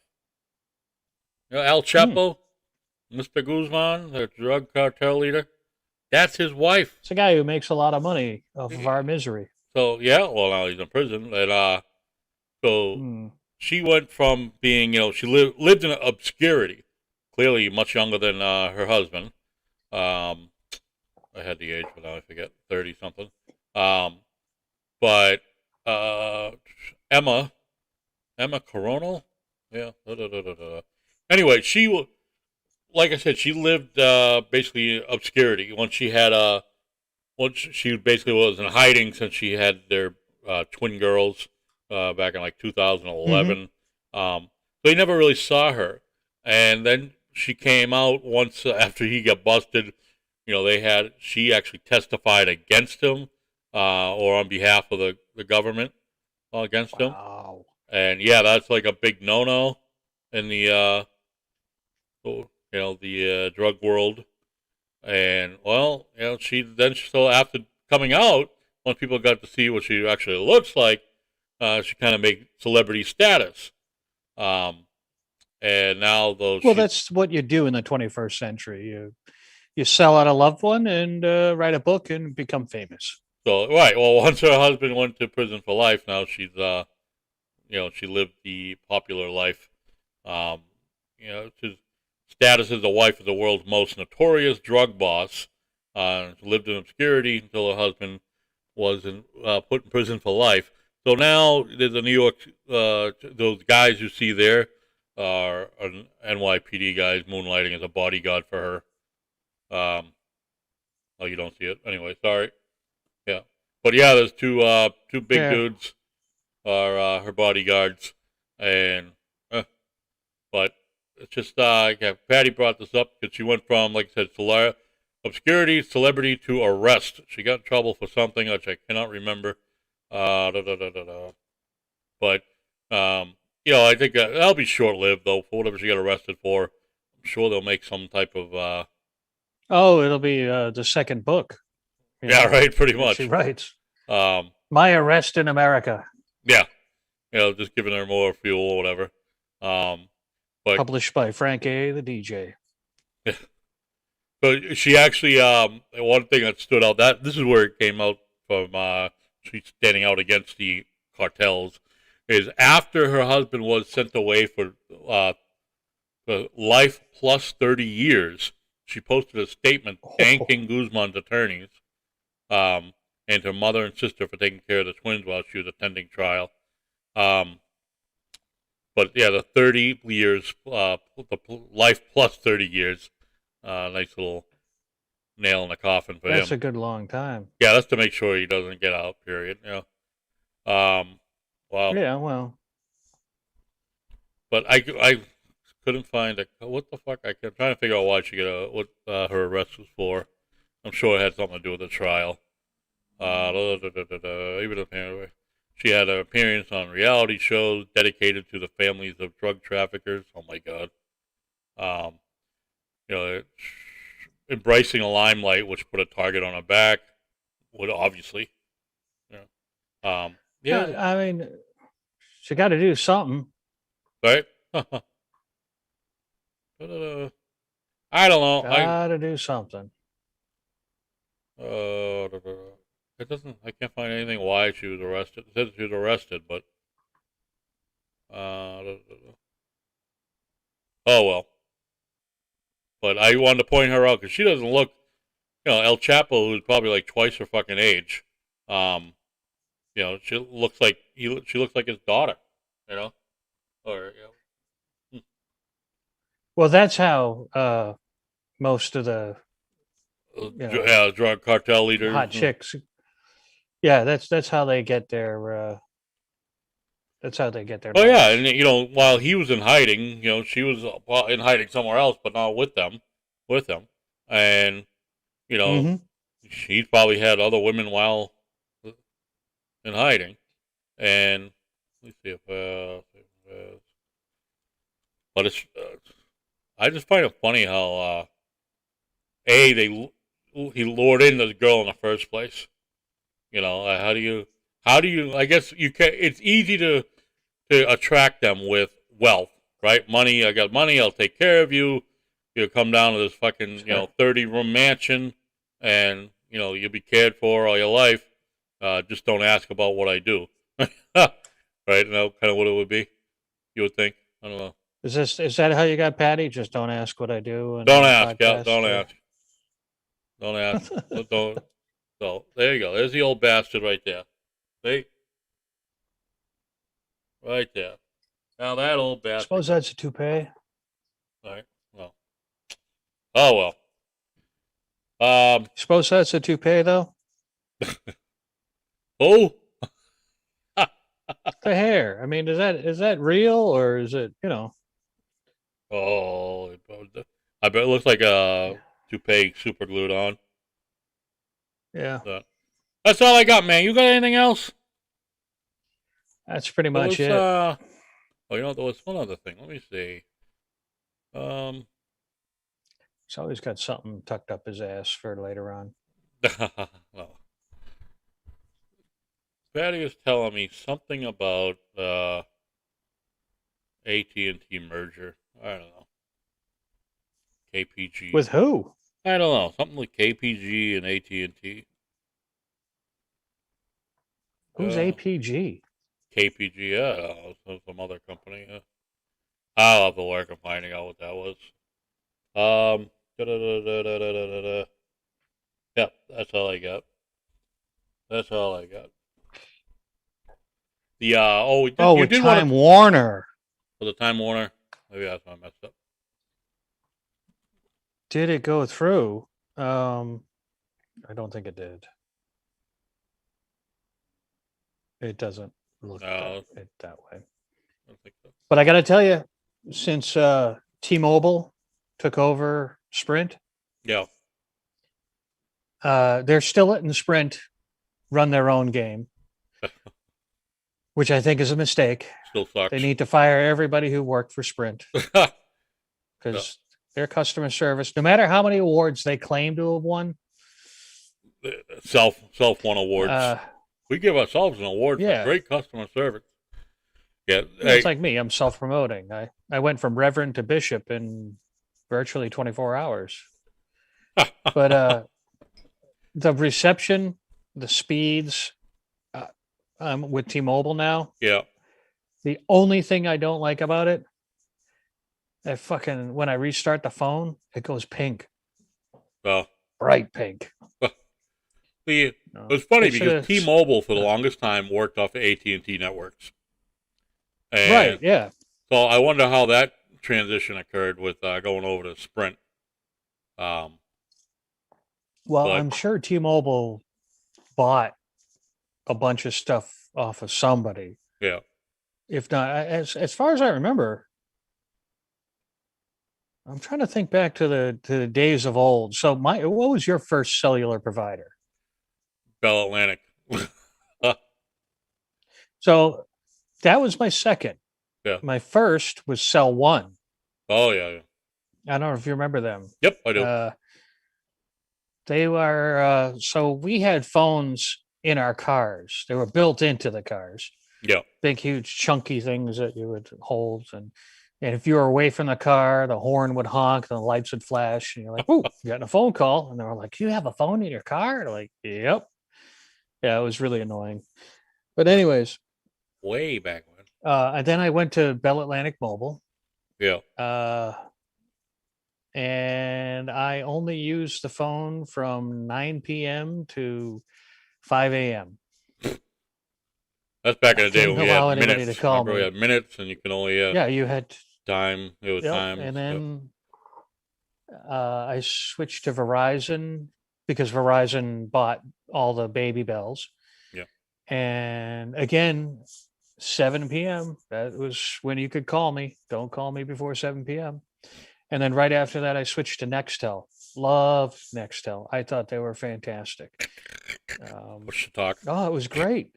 A: You know El Chapo, Mr. Guzman, the drug cartel leader. That's his wife.
B: It's a guy who makes a lot of money off of our misery.
A: So yeah, well now he's in prison, and so she went from being, she lived in obscurity, clearly much younger than her husband. I had the age, but now I forget, 30 something. But Emma Coronel, yeah. Anyway, like I said, she lived basically obscurity. Once she basically was in hiding since she had their twin girls back in like 2011. So they never really saw her. And then she came out once after he got busted. She actually testified against him or on behalf of the government against him.
B: Wow.
A: And yeah, that's like a big no-no in the the drug world. And well, so after coming out, once people got to see what she actually looks like, she kind of made celebrity status. And now
B: that's what you do in the 21st century. You sell out a loved one and write a book and become famous.
A: So right, well, once her husband went to prison for life, now she's she lived the popular life. She's status as the wife of the world's most notorious drug boss. Lived in obscurity until her husband was put in prison for life. So now there's a New York, those guys you see there are NYPD guys moonlighting as a bodyguard for her. Oh, you don't see it. Anyway, sorry. Yeah. But yeah, there's two big dudes are her bodyguards. And, but it's just, Patty brought this up because she went from, like I said, obscurity, celebrity to arrest. She got in trouble for something, which I cannot remember. But, I think that'll be short-lived, though, for whatever she got arrested for. I'm sure they'll make some type of...
B: it'll be the second book.
A: Yeah, right, pretty much.
B: She writes. My Arrest in America.
A: Yeah. Just giving her more fuel or whatever. But
B: published by Frank A., the DJ.
A: Yeah. But she actually, one thing that stood out, this is where it came out from, she's standing out against the cartels, is after her husband was sent away for life plus 30 years, she posted a statement thanking Guzman's attorneys and her mother and sister for taking care of the twins while she was attending trial. But yeah, the 30 years, the life plus 30 years, nice little nail in the coffin for him.
B: That's a good long time.
A: Yeah, that's to make sure he doesn't get out, period. Wow.
B: Yeah, well.
A: But I couldn't find what the fuck. I'm trying to figure out why she got what her arrest was for. I'm sure it had something to do with the trial. Even apparently, she had an appearance on reality shows dedicated to the families of drug traffickers. Oh my God. Embracing a limelight, which put a target on her back, would obviously. Yeah.
B: I mean, she got to do something.
A: Right? I don't know.
B: Got to do something.
A: It doesn't. I can't find anything why she was arrested. It says she was arrested, but oh well. But I wanted to point her out because she doesn't look. El Chapo, who's probably like twice her fucking age. She looks like she looks like his daughter. Or
B: Well, that's how most of the
A: drug cartel leaders,
B: hot chicks. Yeah, that's how they get their. That's how they get their.
A: Oh yeah, and while he was in hiding, she was in hiding somewhere else, but not with them, and he probably had other women while in hiding, and let's see if. But it's. I just find it funny how he lured in this girl in the first place. How do you? I guess you can. It's easy to attract them with wealth, right? Money. I got money. I'll take care of you. You come down to this fucking 30-room mansion, and you'll be cared for all your life. Just don't ask about what I do. Right? Kind of what it would be. You would think. I don't know.
B: Is that how you got Patty? Just don't ask what I do. And
A: Don't ask. Yeah,
B: podcast,
A: don't
B: or-
A: ask. Don't ask. Don't. So there you go. There's the old bastard right there. See? Right there. Now that old bastard.
B: Suppose that's a toupee.
A: All right. Well. Oh well.
B: Suppose that's a toupee, though.
A: Oh.
B: The hair. I mean, is that real or is it?
A: Oh. I bet it looks like a toupee super glued on.
B: Yeah,
A: So, that's all I got, man. You got anything else?
B: that's pretty
A: There
B: much
A: was,
B: it.
A: oh, there was one other thing. Let me see.
B: He's always got something tucked up his ass for later on.
A: Well, Patty was telling me something about AT&T merger. I don't know. KPG.
B: With who?
A: I don't know. Something like KPG and AT&T.
B: Who's APG?
A: KPG, yeah. Some other company. Yeah. I'll have to work on finding out what that was. Yep, that's all I got. That's all I got. The you
B: with
A: did
B: Time Warner.
A: for the Time Warner. Maybe that's why I messed up.
B: Did it go through? I don't think it did. It doesn't look
A: No.
B: that way.
A: I don't think so.
B: But I got to tell you, since T-Mobile took over Sprint,
A: Yeah.
B: they're still letting Sprint run their own game, which I think is a mistake.
A: Still sucks.
B: They need to fire everybody who worked for Sprint because their customer service, no matter how many awards they claim to have won,
A: self won awards. We give ourselves an award
B: yeah.
A: for great customer service. Yeah.
B: It's like me. I'm self-promoting. I went from Reverend to Bishop in virtually 24 hours. But the reception, the speeds, I'm with T-Mobile now.
A: Yeah.
B: The only thing I don't like about it, when I restart the phone, it goes pink,
A: Well,
B: bright pink.
A: it
B: No,
A: was funny
B: they
A: because
B: should've-
A: T-Mobile for the longest time worked off of AT&T networks. And
B: Right, yeah.
A: So I wonder how that transition occurred with going over to Sprint.
B: Well,
A: but-
B: I'm sure T-Mobile bought a bunch of stuff off of somebody.
A: Yeah.
B: If not, as far as I remember, I'm trying to think back to the days of old. So what was your first cellular provider?
A: Bell Atlantic.
B: So that was my second.
A: Yeah.
B: My first was Cell One.
A: Oh, yeah.
B: I don't know if you remember them.
A: Yep, I do.
B: They were so we had phones in our cars. They were built into the cars.
A: Yeah.
B: Big, huge, chunky things that you would hold, and if you were away from the car, the horn would honk, and the lights would flash, and you're like, "Ooh, you getting a phone call?" And they were like, "You have a phone in your car?" And I'm like, "Yep." Yeah, it was really annoying. But anyways,
A: Way back when.
B: and then I went to Bell Atlantic Mobile.
A: Yeah.
B: And I only used the phone from 9 p.m. to 5 a.m.
A: That's back in the day when we
B: Couldn't allow
A: had
B: anybody
A: minutes.
B: to call
A: Remember, we
B: me.
A: had minutes, and you can only
B: Yeah, you had.
A: time. It was
B: Yep,
A: time.
B: and
A: stuff.
B: then I switched to Verizon because Verizon bought all the baby bells.
A: Yeah.
B: And again, 7 p.m. That was when you could call me. Don't call me before 7 p.m. And then right after that, I switched to Nextel. Loved Nextel. I thought they were fantastic.
A: Push the talk.
B: Oh, it was great.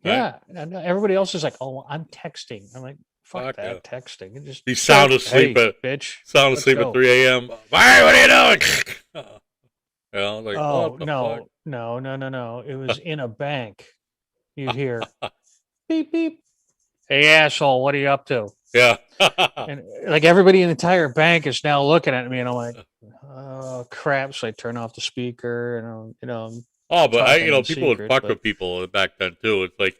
A: Right.
B: Yeah. And everybody else is like, "Oh, I'm texting." I'm like, fuck
A: Fuck
B: that
A: yeah.
B: texting. It just
A: Be sound asleep
B: hey,
A: at
B: bitch.
A: sound
B: let's
A: asleep
B: go.
A: at 3 a.m. Hey, what are you doing? You know, like,
B: Oh
A: what the
B: no,
A: fuck?
B: no. It was in a bank. You'd hear beep beep Hey, asshole, what are you up to?
A: Yeah.
B: And like everybody in the entire bank is now looking at me, and I'm like, oh crap! So I turn off the speaker, and I'm
A: Oh, but
B: talking in
A: people would
B: secret,
A: fuck
B: but
A: with people back then too. It's like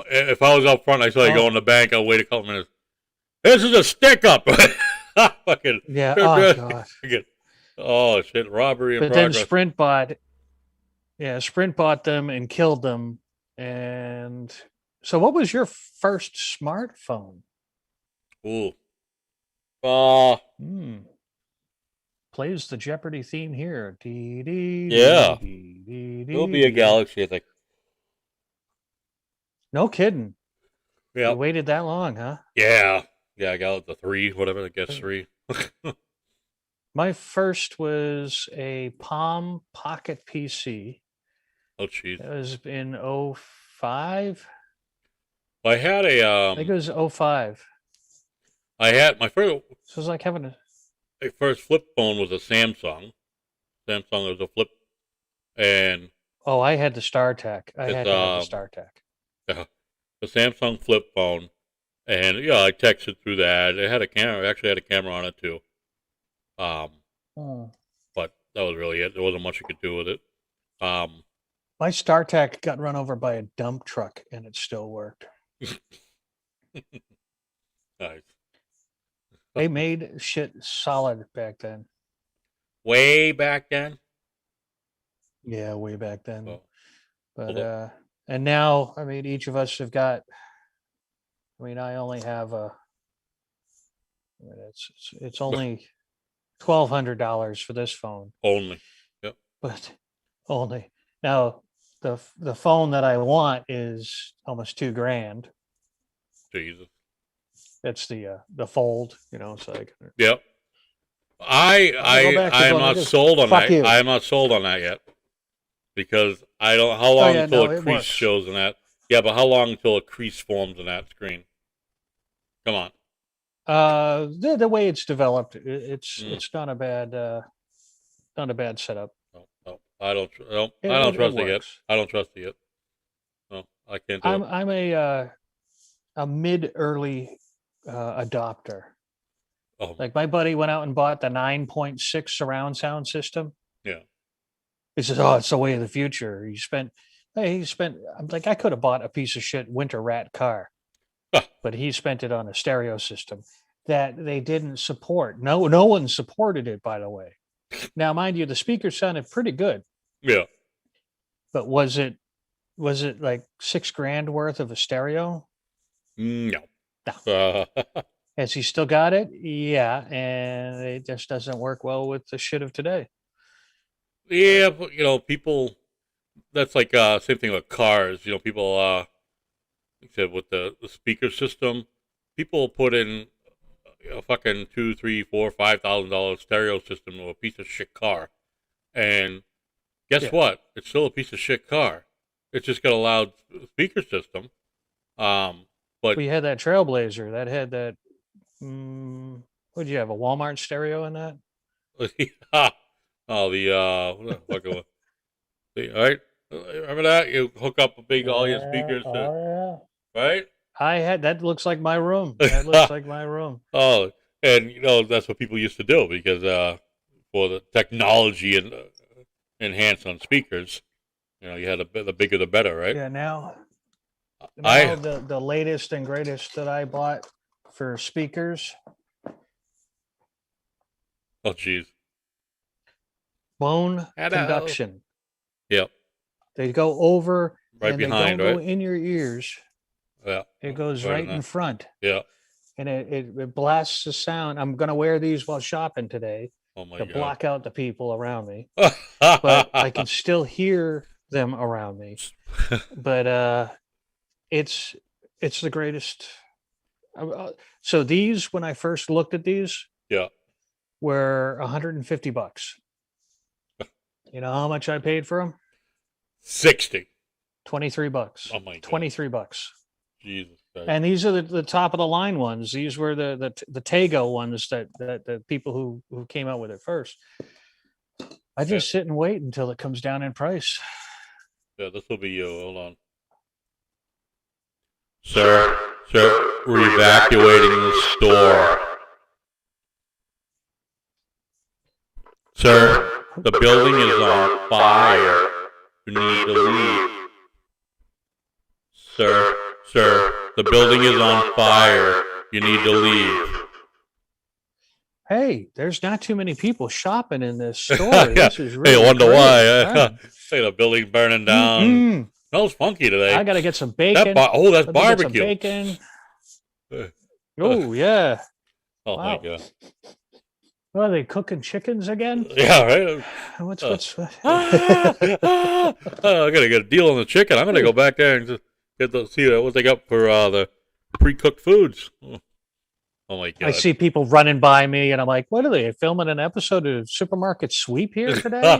A: if I was up front, I saw you go in the bank. I'll wait a couple minutes. This is a stick up. Fucking
B: yeah, oh god.
A: oh shit! Robbery in
B: But then
A: progress.
B: Sprint bought them and killed them. And so, what was your first smartphone?
A: Ooh.
B: Plays the Jeopardy theme here. Dee,
A: Yeah.
B: dee, dee,
A: It'll
B: dee,
A: be a
B: dee.
A: Galaxy, I think.
B: No kidding.
A: Yeah.
B: You waited that long, huh?
A: Yeah. Yeah, I got the 3, whatever, I guess 3.
B: My first was a Palm Pocket PC.
A: Oh, jeez.
B: It was in 05.
A: I had
B: I think it was 05.
A: I had my
B: So it was like having a.
A: first flip phone was a Samsung. Samsung was a flip, and
B: Oh, I had the StarTAC. I had to have the StarTAC.
A: the Samsung flip phone, and yeah, I texted through that. It had a camera. It actually had a camera on it too. But that was really it. There wasn't much you could do with it.
B: My StarTAC got run over by a dump truck, and it still worked.
A: Nice.
B: They made shit solid back then.
A: Way back then.
B: Yeah, way back then.
A: Oh.
B: But and now, I mean, each of us have got. I mean, I only have a. I mean, it's only $1,200 for this phone,
A: Only. Yep.
B: but only now the phone that I want is almost $2,000.
A: Jesus.
B: It's the Fold, so I can.
A: Yep.
B: I'll go back to
A: I am
B: going
A: not
B: like this.
A: sold on
B: Fuck
A: that.
B: you.
A: I am not sold on that yet. Because I don't. How long
B: yeah,
A: until
B: no,
A: a
B: it
A: crease
B: works.
A: shows in that? Yeah, but how long until a crease forms in that screen? Come on.
B: The way it's developed, it's not a bad setup.
A: No, I don't. No,
B: It-
A: I don't
B: it
A: trust it yet.
B: works.
A: I don't trust it yet. No, I can't do it.
B: I'm a mid-early adopter.
A: Oh,
B: Like my buddy went out and bought the 9.6 surround sound system.
A: yeah.
B: He says, "Oh, it's the way of the future." I'm like, I could have bought a piece of shit Winter Rat car, but he spent it on a stereo system that they didn't support. No one supported it, by the way. Now, mind you, the speakers sounded pretty good,
A: Yeah.
B: but was it like $6,000 worth of a stereo?
A: No.
B: Has he still got it? Yeah, and it just doesn't work well with the shit of today.
A: Yeah, but people. That's like same thing with cars. People. Like I said with the speaker system, people put in a fucking $2, $3, $4, $5,000 stereo system to a piece of shit car, and guess
B: Yeah.
A: what? It's still a piece of shit car. It's just got a loud speaker system. But
B: We had that Trailblazer that had that. What did you have? A Walmart stereo in that?
A: oh, what the fuck was all right? Remember that? You hook up all your speakers, right?
B: I had that. Looks like my room. That looks like my room.
A: Oh, and that's what people used to do because for the technology and enhanced on speakers, you had the bigger the better, right?
B: Yeah. Now
A: I
B: the latest and greatest that I bought for speakers,
A: oh geez,
B: bone
A: Hello.
B: conduction.
A: Yep,
B: They go over
A: right
B: and
A: behind,
B: they don't
A: right?
B: go in your ears.
A: Yeah,
B: It goes
A: Right
B: right
A: in
B: in
A: that.
B: front,
A: yeah.
B: and it blasts the sound. I'm gonna wear these while shopping today
A: Oh my
B: to
A: god.
B: block out the people around me, but I can still hear them around me. But it's the greatest. So these, when I first looked at these,
A: Yeah.
B: were $150. You know how much I paid for them?
A: 60.
B: $23.
A: Oh my god.
B: $23.
A: Jesus Christ.
B: And these are the top of the line ones. These were the Tego ones that the people who came out with it first. I just sit and wait until it comes down in price.
A: Yeah, this will be you. Hold on. Sir, Sir, we're evacuating the store. Sir, the building is on fire. You need to leave. Sir, the building is on fire. You need to leave.
B: Hey, there's not too many people shopping in this store.
A: Yeah.
B: This is really
A: Hey, I wonder
B: great.
A: why.
B: Right.
A: Say the building's burning down.
B: Mm-mm.
A: Smells funky today.
B: I gotta get some bacon.
A: That's
B: Let me get some
A: barbecue.
B: bacon. Oh yeah.
A: Oh
B: Wow.
A: my god.
B: Well, are they cooking chickens again?
A: Yeah, right.
B: What's
A: I gotta get a deal on the chicken. I'm gonna go back there and just see what they got for the pre-cooked foods. Oh my god!
B: I see people running by me, and I'm like, "What are they filming an episode of Supermarket Sweep here today?" I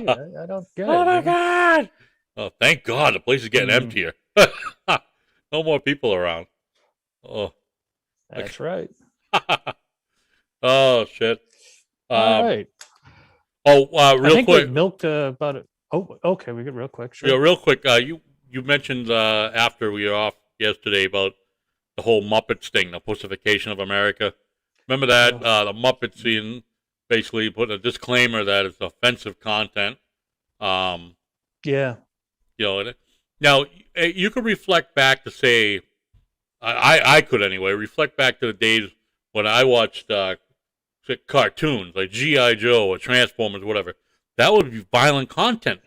B: don't get it.
A: Oh my
B: man.
A: god! Oh, thank God, the place is getting emptier. No more people around. Oh,
B: That's right.
A: oh shit!
B: All right.
A: Oh,
B: I
A: real
B: think
A: quick.
B: we milked about it. Oh, okay. We get real quick. Sure.
A: Yeah, real quick. You mentioned after we were off yesterday about the whole Muppets thing, the pussification of America. Remember that the Muppets scene basically put a disclaimer that it's offensive content.
B: Yeah.
A: You know, now you could reflect back to say, I could anyway reflect back to the days when I watched cartoons like G.I. Joe or Transformers, whatever. That would be violent content,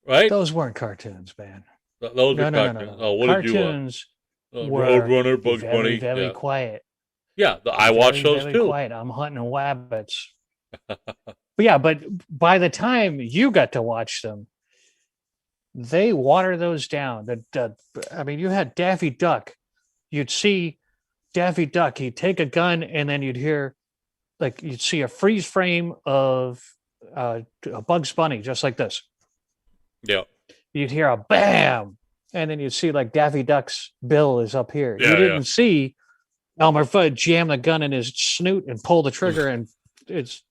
A: right?
B: Those weren't cartoons, man.
A: Those are cartoons.
B: No.
A: Oh, what
B: Cartoons
A: did you?
B: were
A: Roadrunner, Bugs
B: very,
A: Bunny.
B: very
A: Yeah,
B: quiet.
A: yeah. I watch
B: Very,
A: those
B: very
A: too.
B: quiet. I'm hunting wabbits. But by the time you got to watch them, they water those down. I mean, you had Daffy Duck. You'd see Daffy Duck. He'd take a gun, and then you'd see a freeze frame of a Bugs Bunny, just like this.
A: Yeah.
B: You'd hear a bam, and then you'd see like Daffy Duck's bill is up here.
A: Yeah,
B: You didn't see Elmer Fudd jam the gun in his snoot and pull the trigger, and its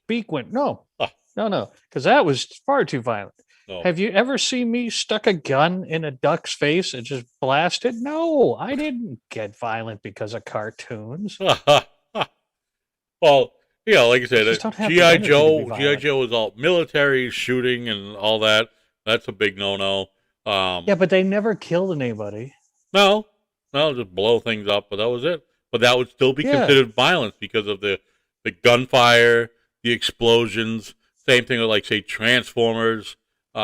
B: beak went. No, because that was far too violent.
A: No.
B: Have you ever seen me stuck a gun in a duck's face and just blasted? No, I didn't get violent because of cartoons.
A: Well, you know, like I said,
B: Just don't have the
A: G.I.
B: energy to be
A: Joe
B: violent.
A: was all military shooting and all that. That's a big no-no.
B: Yeah, but they never killed anybody.
A: No, just blow things up, but that was it. But that would still be
B: Yeah.
A: considered violence because of the gunfire, the explosions. Same thing with, like, say, Transformers. You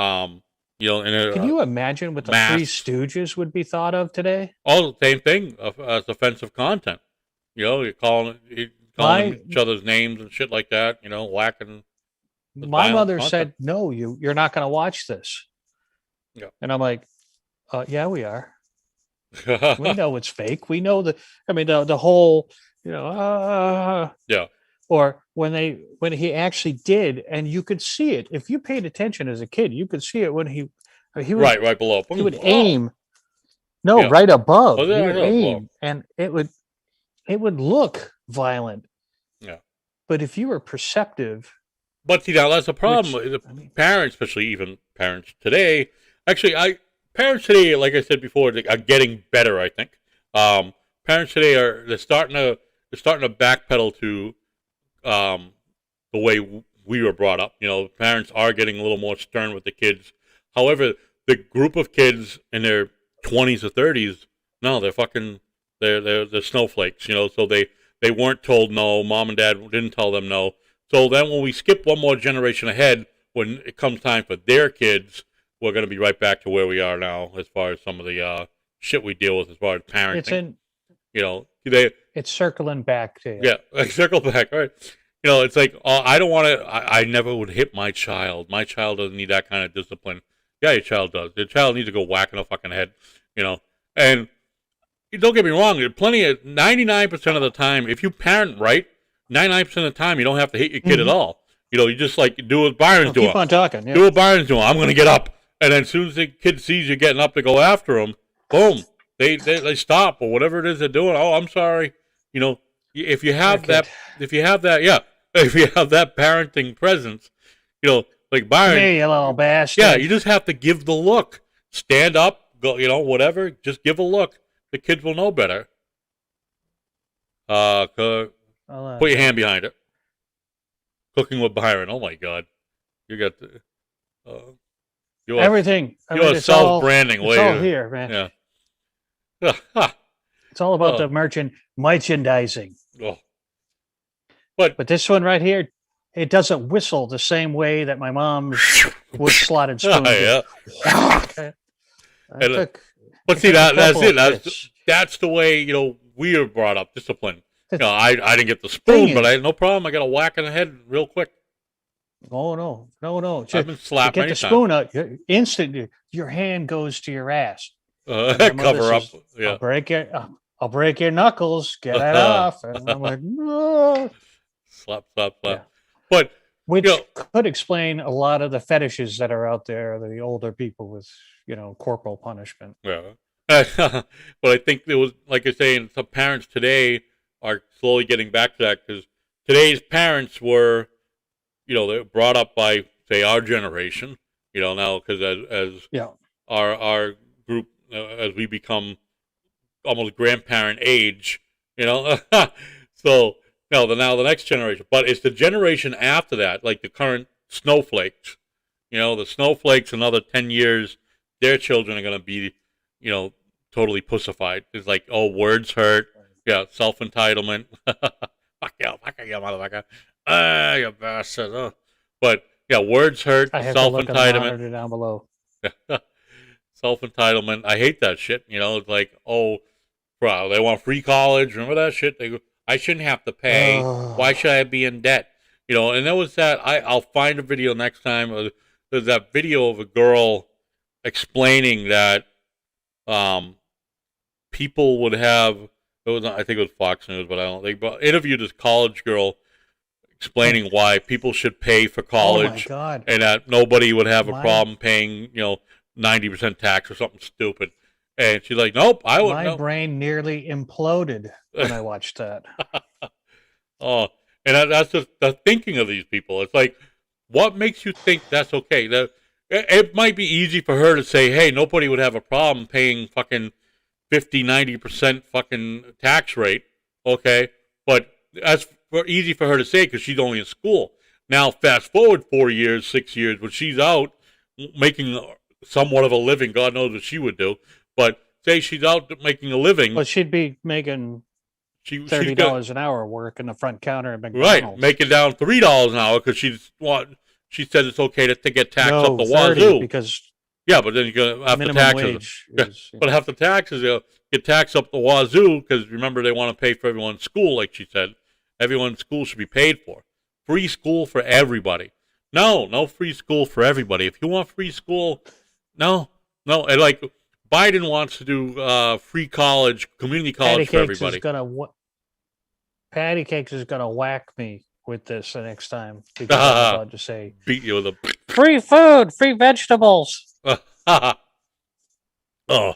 A: know, and
B: Can you imagine what the Three
A: masks.
B: Stooges would be thought of today?
A: all the same thing as offensive content. You know, you're calling each other's names and shit like that. You know, whacking. With
B: My
A: violent
B: mother
A: content.
B: said, "No, you're not going to watch this."
A: Yeah.
B: And I'm like, "Yeah, we are. We know it's fake. We know the whole,
A: Yeah.
B: Or when he actually did, and you could see it if you paid attention as a kid, you could see it when he would,
A: Right below.
B: he would aim. No,
A: Yeah.
B: right above.
A: Oh,
B: He
A: yeah,
B: would
A: right
B: aim,
A: above.
B: and it would look violent.
A: Yeah.
B: But if you were perceptive,
A: But see, now that's the problem.
B: Which,
A: The parents, especially even parents today, actually, parents today, like I said before, they are getting better. I think parents today they're starting to backpedal to the way we were brought up. You know, parents are getting a little more stern with the kids. However, the group of kids in their 20s or 30s, no, they're snowflakes. You know, so they weren't told no. Mom and dad didn't tell them no. So then when we skip one more generation ahead, when it comes time for their kids, we're going to be right back to where we are now as far as some of the shit we deal with as far as parenting.
B: it's circling back to you.
A: Yeah, like circle back, right? You know, it's like, I don't want to, I never would hit my child. My child doesn't need that kind of discipline. Yeah, your child does. Your child needs to go whack in the fucking head, you know. And don't get me wrong, 99% of the time, if you parent right, 99% of the time, you don't have to hit your kid at all. You know, you just like do what Byron's doing.
B: Keep on talking. Yeah.
A: Do what Byron's doing. I'm going to get up. And then as soon as the kid sees you getting up to go after him, boom, they stop or whatever it is they're doing. Oh, I'm sorry. You know, if you have that parenting presence, you know, like Byron.
B: Hey, you little bastard.
A: Yeah, you just have to give the look. Stand up, go, you know, whatever. Just give a look. The kids will know better. Put your hand behind it. Cooking with Byron. Oh my God, you got the.
B: Everything.
A: You're self-branding.
B: It's all here, man.
A: Yeah.
B: It's all about the merchandising.
A: Oh.
B: But this one right here, it doesn't whistle the same way that my mom's wood slotted spoon.
A: Yeah.
B: But
A: see, that's it. That's the way we were brought up. Discipline. I didn't get the spoon, but I had no problem. I got a whack in the head real quick.
B: Oh no!
A: I've been slapped
B: many
A: times.
B: Get the spoon out. Instantly, your hand goes to your ass.
A: Cover up. Yeah.
B: I'll break your knuckles. Get it off. And I'm like, no.
A: Slap. Yeah.
B: But which could explain a lot of the fetishes that are out there. The older people with corporal punishment.
A: Yeah. But I think it was like I say, and some parents today are slowly getting back to that because today's parents were. They're brought up by, say, our generation, now because as our group, as we become almost grandparent age, so now the next generation. But it's the generation after that, like the current snowflakes. The snowflakes, another 10 years, their children are going to be, totally pussified. It's like, oh, words hurt. Yeah, self-entitlement. Fuck you, motherfucker. You bastard. Oh. But yeah, words hurt. Self-entitlement.
B: Down below.
A: Self-entitlement. I hate that shit. It's like, oh, bro, they want free college. Remember that shit? They go, I shouldn't have to pay. Why should I be in debt? And there was that. I'll find a video next time. There's that video of a girl explaining that people would have. I think it was Fox News, but I don't think. But interviewed this college girl explaining why people should pay for college and that nobody would have a problem paying, 90% tax or something stupid. And she's like, nope, I would.
B: My brain nearly imploded when I watched that.
A: And that's just the thinking of these people. It's like, what makes you think that's okay? That it might be easy for her to say, hey, nobody would have a problem paying fucking 50-90% fucking tax rate, okay? But that's easy for her to say because she's only in school. Now, fast forward 4 years, 6 years, when she's out making somewhat of a living, God knows what she would do. But say she's out making a living.
B: Well, she'd be making $30 an hour work in the front counter at McDonald's.
A: Right, making down $3 an hour because she said it's okay to get taxed up the wazoo.
B: Because
A: but then you're gonna after taxes. But after taxes, get taxed up the wazoo because remember they want to pay for everyone's school, like she said. Everyone's school should be paid for. Free school for everybody. No free school for everybody. If you want free school, no. And like Biden wants to do free college, community college for everybody.
B: Patty Cakes is gonna whack me with this the next time because I'm about to say
A: beat you with a
B: free food, free vegetables.
A: Oh,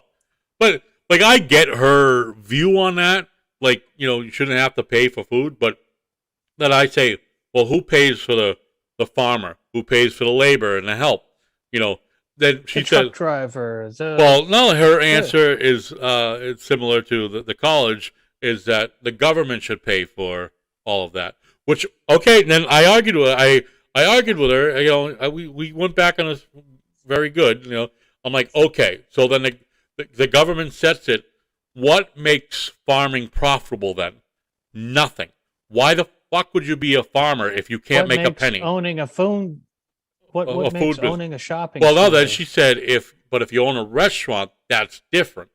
A: but like I get her view on that. Like, you shouldn't have to pay for food, but then I say, well, who pays for the farmer? Who pays for the labor and the help? Then she said,
B: truck driver.
A: Well, no, her answer is it's similar to the college, is that the government should pay for all of that. Which, okay, then I argued with her. I argued with her. We went back on this very good. I'm like, okay, so then the government sets it. What makes farming profitable then? Nothing. Why the fuck would you be a farmer if you can't make a penny?
B: Owning a phone. What makes owning a shopping?
A: Well, no, then she said if you own a restaurant, that's different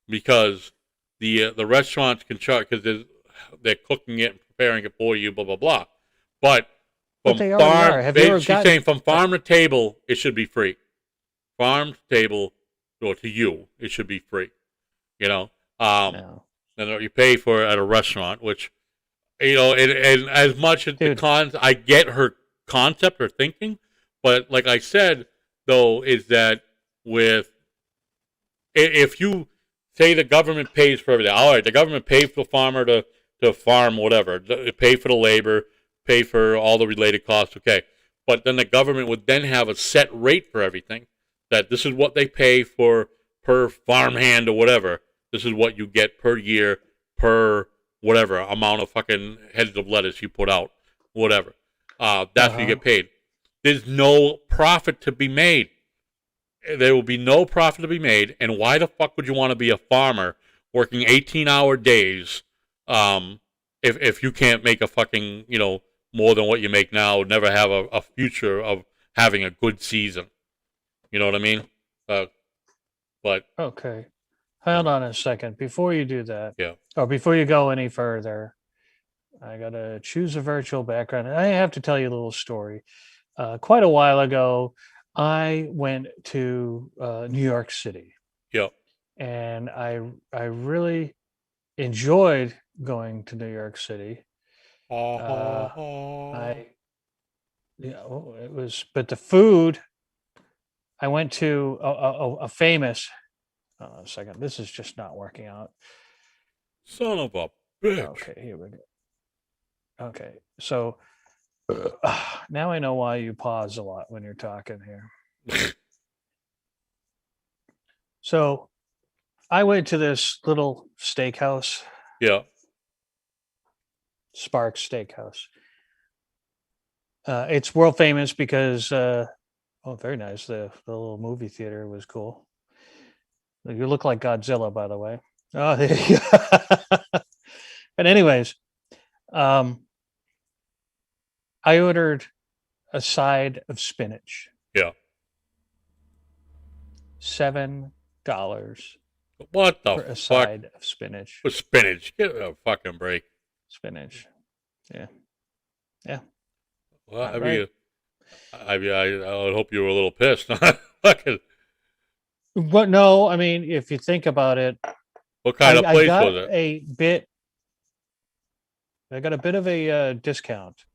A: because the restaurants can charge because they're cooking it and preparing it for you, blah blah blah. But from she's saying from farm to table, it should be free. Farm to table, or to you, it should be free. No. And you pay for it at a restaurant, which, and as much as the cons, I get her concept or thinking, but like I said, though, is that if you say the government pays for everything, all right, the government pays for the farmer to farm whatever, pay for the labor, pay for all the related costs, okay, but then the government would then have a set rate for everything, that this is what they pay for per farmhand or whatever. This is what you get per year, per whatever amount of fucking heads of lettuce you put out, whatever. That's what you get paid. There's no profit to be made. There will be no profit to be made. And why the fuck would you want to be a farmer working 18-hour days if you can't make a fucking, more than what you make now, never have a future of having a good season? You know what I mean? But
B: Okay. Hold on a second. Before you do that,
A: yeah.
B: or before you go any further, I got to choose a virtual background. I have to tell you a little story. Quite a while ago, I went to New York City.
A: Yeah.
B: And I really enjoyed going to New York City. It was, but the food, I went to a famous, a second, this is just not working out.
A: Son of a bitch.
B: Okay, here we go. Okay, so now I know why you pause a lot when you're talking here. So I went to this little steakhouse.
A: Yeah.
B: Sparks Steakhouse. It's world famous because, very nice. The little movie theater was cool. You look like Godzilla, by the way. Oh, there you go. But anyways, I ordered a side of spinach.
A: Yeah.
B: $7.
A: What the
B: for a
A: fuck?
B: side of spinach.
A: For spinach. Get a fucking break.
B: Spinach. Yeah.
A: Well,
B: Not
A: I
B: right.
A: would hope you were a little pissed. Fucking,
B: But no, I mean, if you think about it,
A: what kind of place
B: got
A: was it?
B: I got a bit of a discount.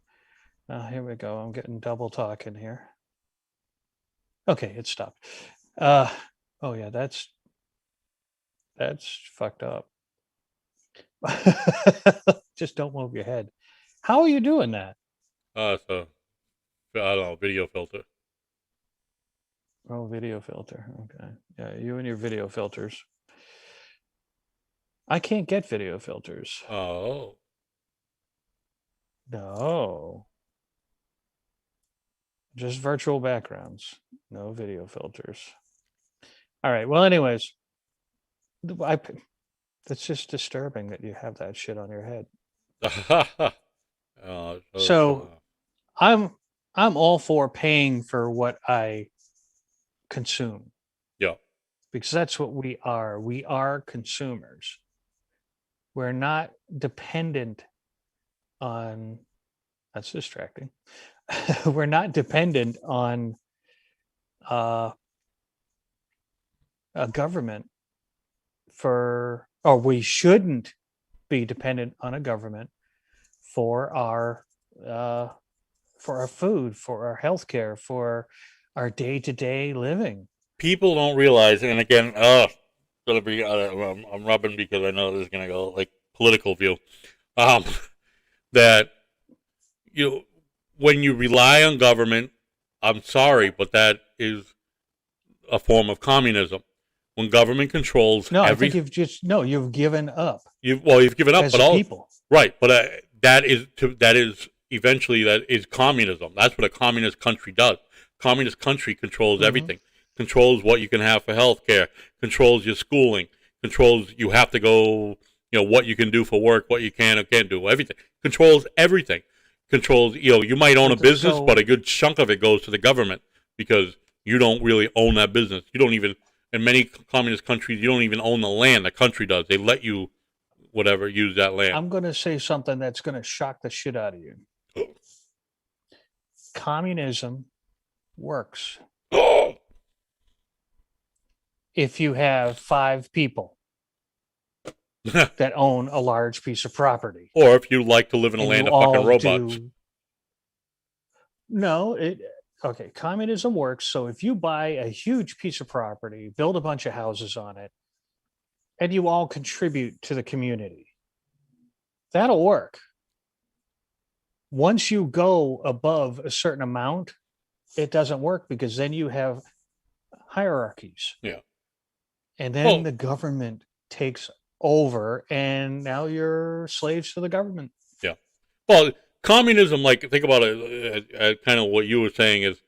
B: Here we go. I'm getting double talking here. Okay, it stopped. Oh yeah, that's fucked up. Just don't move your head. How are you doing that?
A: So I don't know, video filter.
B: Oh, video filter. Okay. Yeah, you and your video filters. I can't get video filters.
A: Oh.
B: No. Just virtual backgrounds. No video filters. All right. Well, anyways, that's just disturbing that you have that shit on your head. So I'm all for paying for what I consume.
A: Yeah.
B: Because that's what we are. We are consumers. We're not dependent on, that's distracting. We're not dependent on a government or we shouldn't be dependent on a government for our food, for our healthcare, for our day-to-day living.
A: People don't realize, and again, gonna be I'm rubbing because I know this is gonna go like political view. That when you rely on government, I'm sorry, but that is a form of communism. When government controls
B: I think you've given up.
A: You've given up,
B: as
A: but
B: a
A: all
B: people.
A: Right, but that is eventually that is communism. That's what a communist country does. Communist country controls everything. Controls what you can have for health care, controls your schooling, controls you have to go, what you can do for work, what you can or can't do, everything. Controls everything. Controls, you might own a business, but a good chunk of it goes to the government because you don't really own that business. You don't even, in many communist countries, you don't even own the land. The country does. They let you, use that land.
B: I'm going to say something that's going to shock the shit out of you. Communism works. If you have 5 people that own a large piece of property.
A: Or if you like to live in a land of fucking robots.
B: Okay, communism works. So if you buy a huge piece of property, build a bunch of houses on it, and you all contribute to the community, that'll work. Once you go above a certain amount, it doesn't work because then you have hierarchies.
A: Yeah.
B: And then the government takes over, and now you're slaves to the government.
A: Yeah. Well, communism, like, think about it, kind of what you were saying is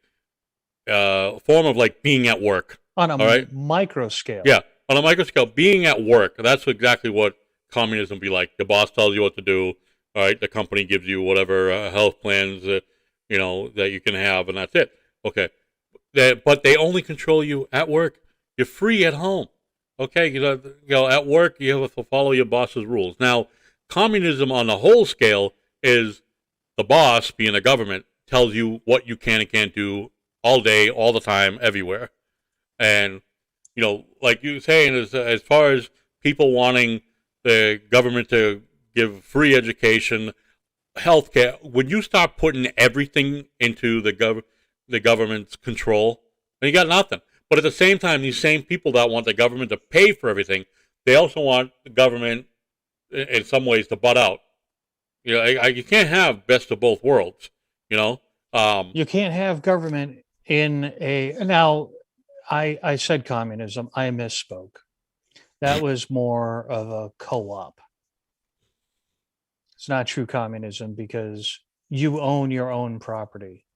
A: a form of like being at work.
B: On a
A: all right?
B: micro scale.
A: Yeah. On a micro scale, being at work, that's exactly what communism be like. The boss tells you what to do. All right. The company gives you whatever health plans, that you can have, and that's it. Okay. But they only control you at work. You're free at home. Okay, at work you have to follow your boss's rules. Now, communism on the whole scale is the boss, being the government, tells you what you can and can't do all day, all the time, everywhere. And like you were saying, as far as people wanting the government to give free education, healthcare, when you start putting everything into the government's control, then you got nothing. But at the same time, these same people that want the government to pay for everything, they also want the government, in some ways, to butt out. You can't have best of both worlds. You
B: can't have government in a. Now, I said communism. I misspoke. That was more of a co-op. It's not true communism because you own your own property.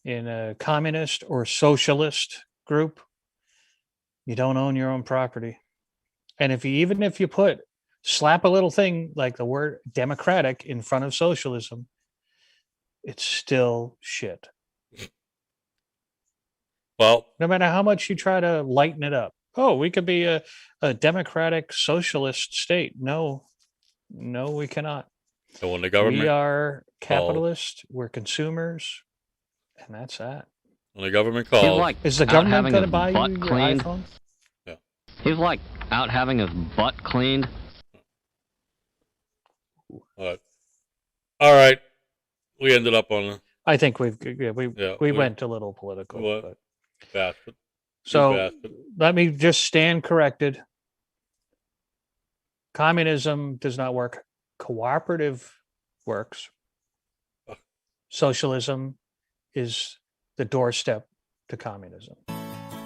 B: In a communist or socialist group, you don't own your own property. And if you slap a little thing like the word democratic in front of socialism, it's still shit.
A: Well,
B: no matter how much you try to lighten it up. Oh, we could be a democratic socialist state. No, we cannot.
A: So when the government,
B: we are capitalist, we're consumers, and that's that.
A: When the government calls,
B: is the government going to buy you your iPhone?
A: Yeah.
H: He's like out having his butt cleaned.
A: All right. We ended up on.
B: I think we went a little political.
A: What? Bastard.
B: So let me just stand corrected. Communism does not work. Cooperative works. Socialism is the doorstep to communism.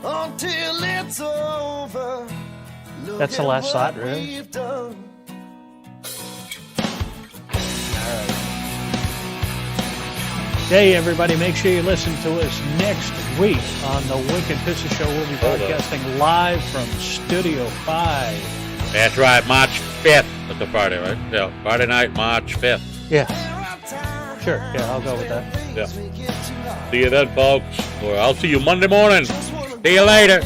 C: Until it's over.
B: That's the last thought, really. Hey, everybody, make sure you listen to us next week on the Wicked Pissah Show. We'll be broadcasting live from Studio 5.
A: That's right, March 5th. That's a Friday, right? Yeah, Friday night, March 5th.
B: Yeah. Sure, yeah, I'll go with that.
A: Yeah. See you then, folks. Or I'll see you Monday morning. See you later.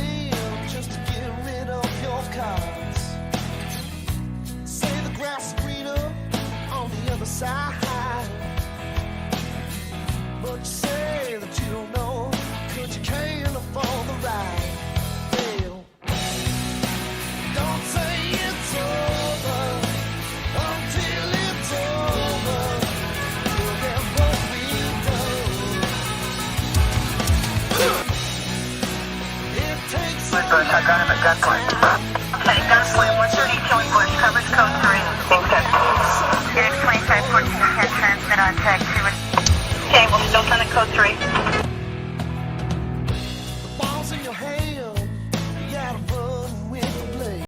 I: I got him at gunpoint. Okay, gunpoint, 130 killing bush, coverage code 3. Unit 2514 10 transmit on tag 2. Okay, we'll still send a code 3.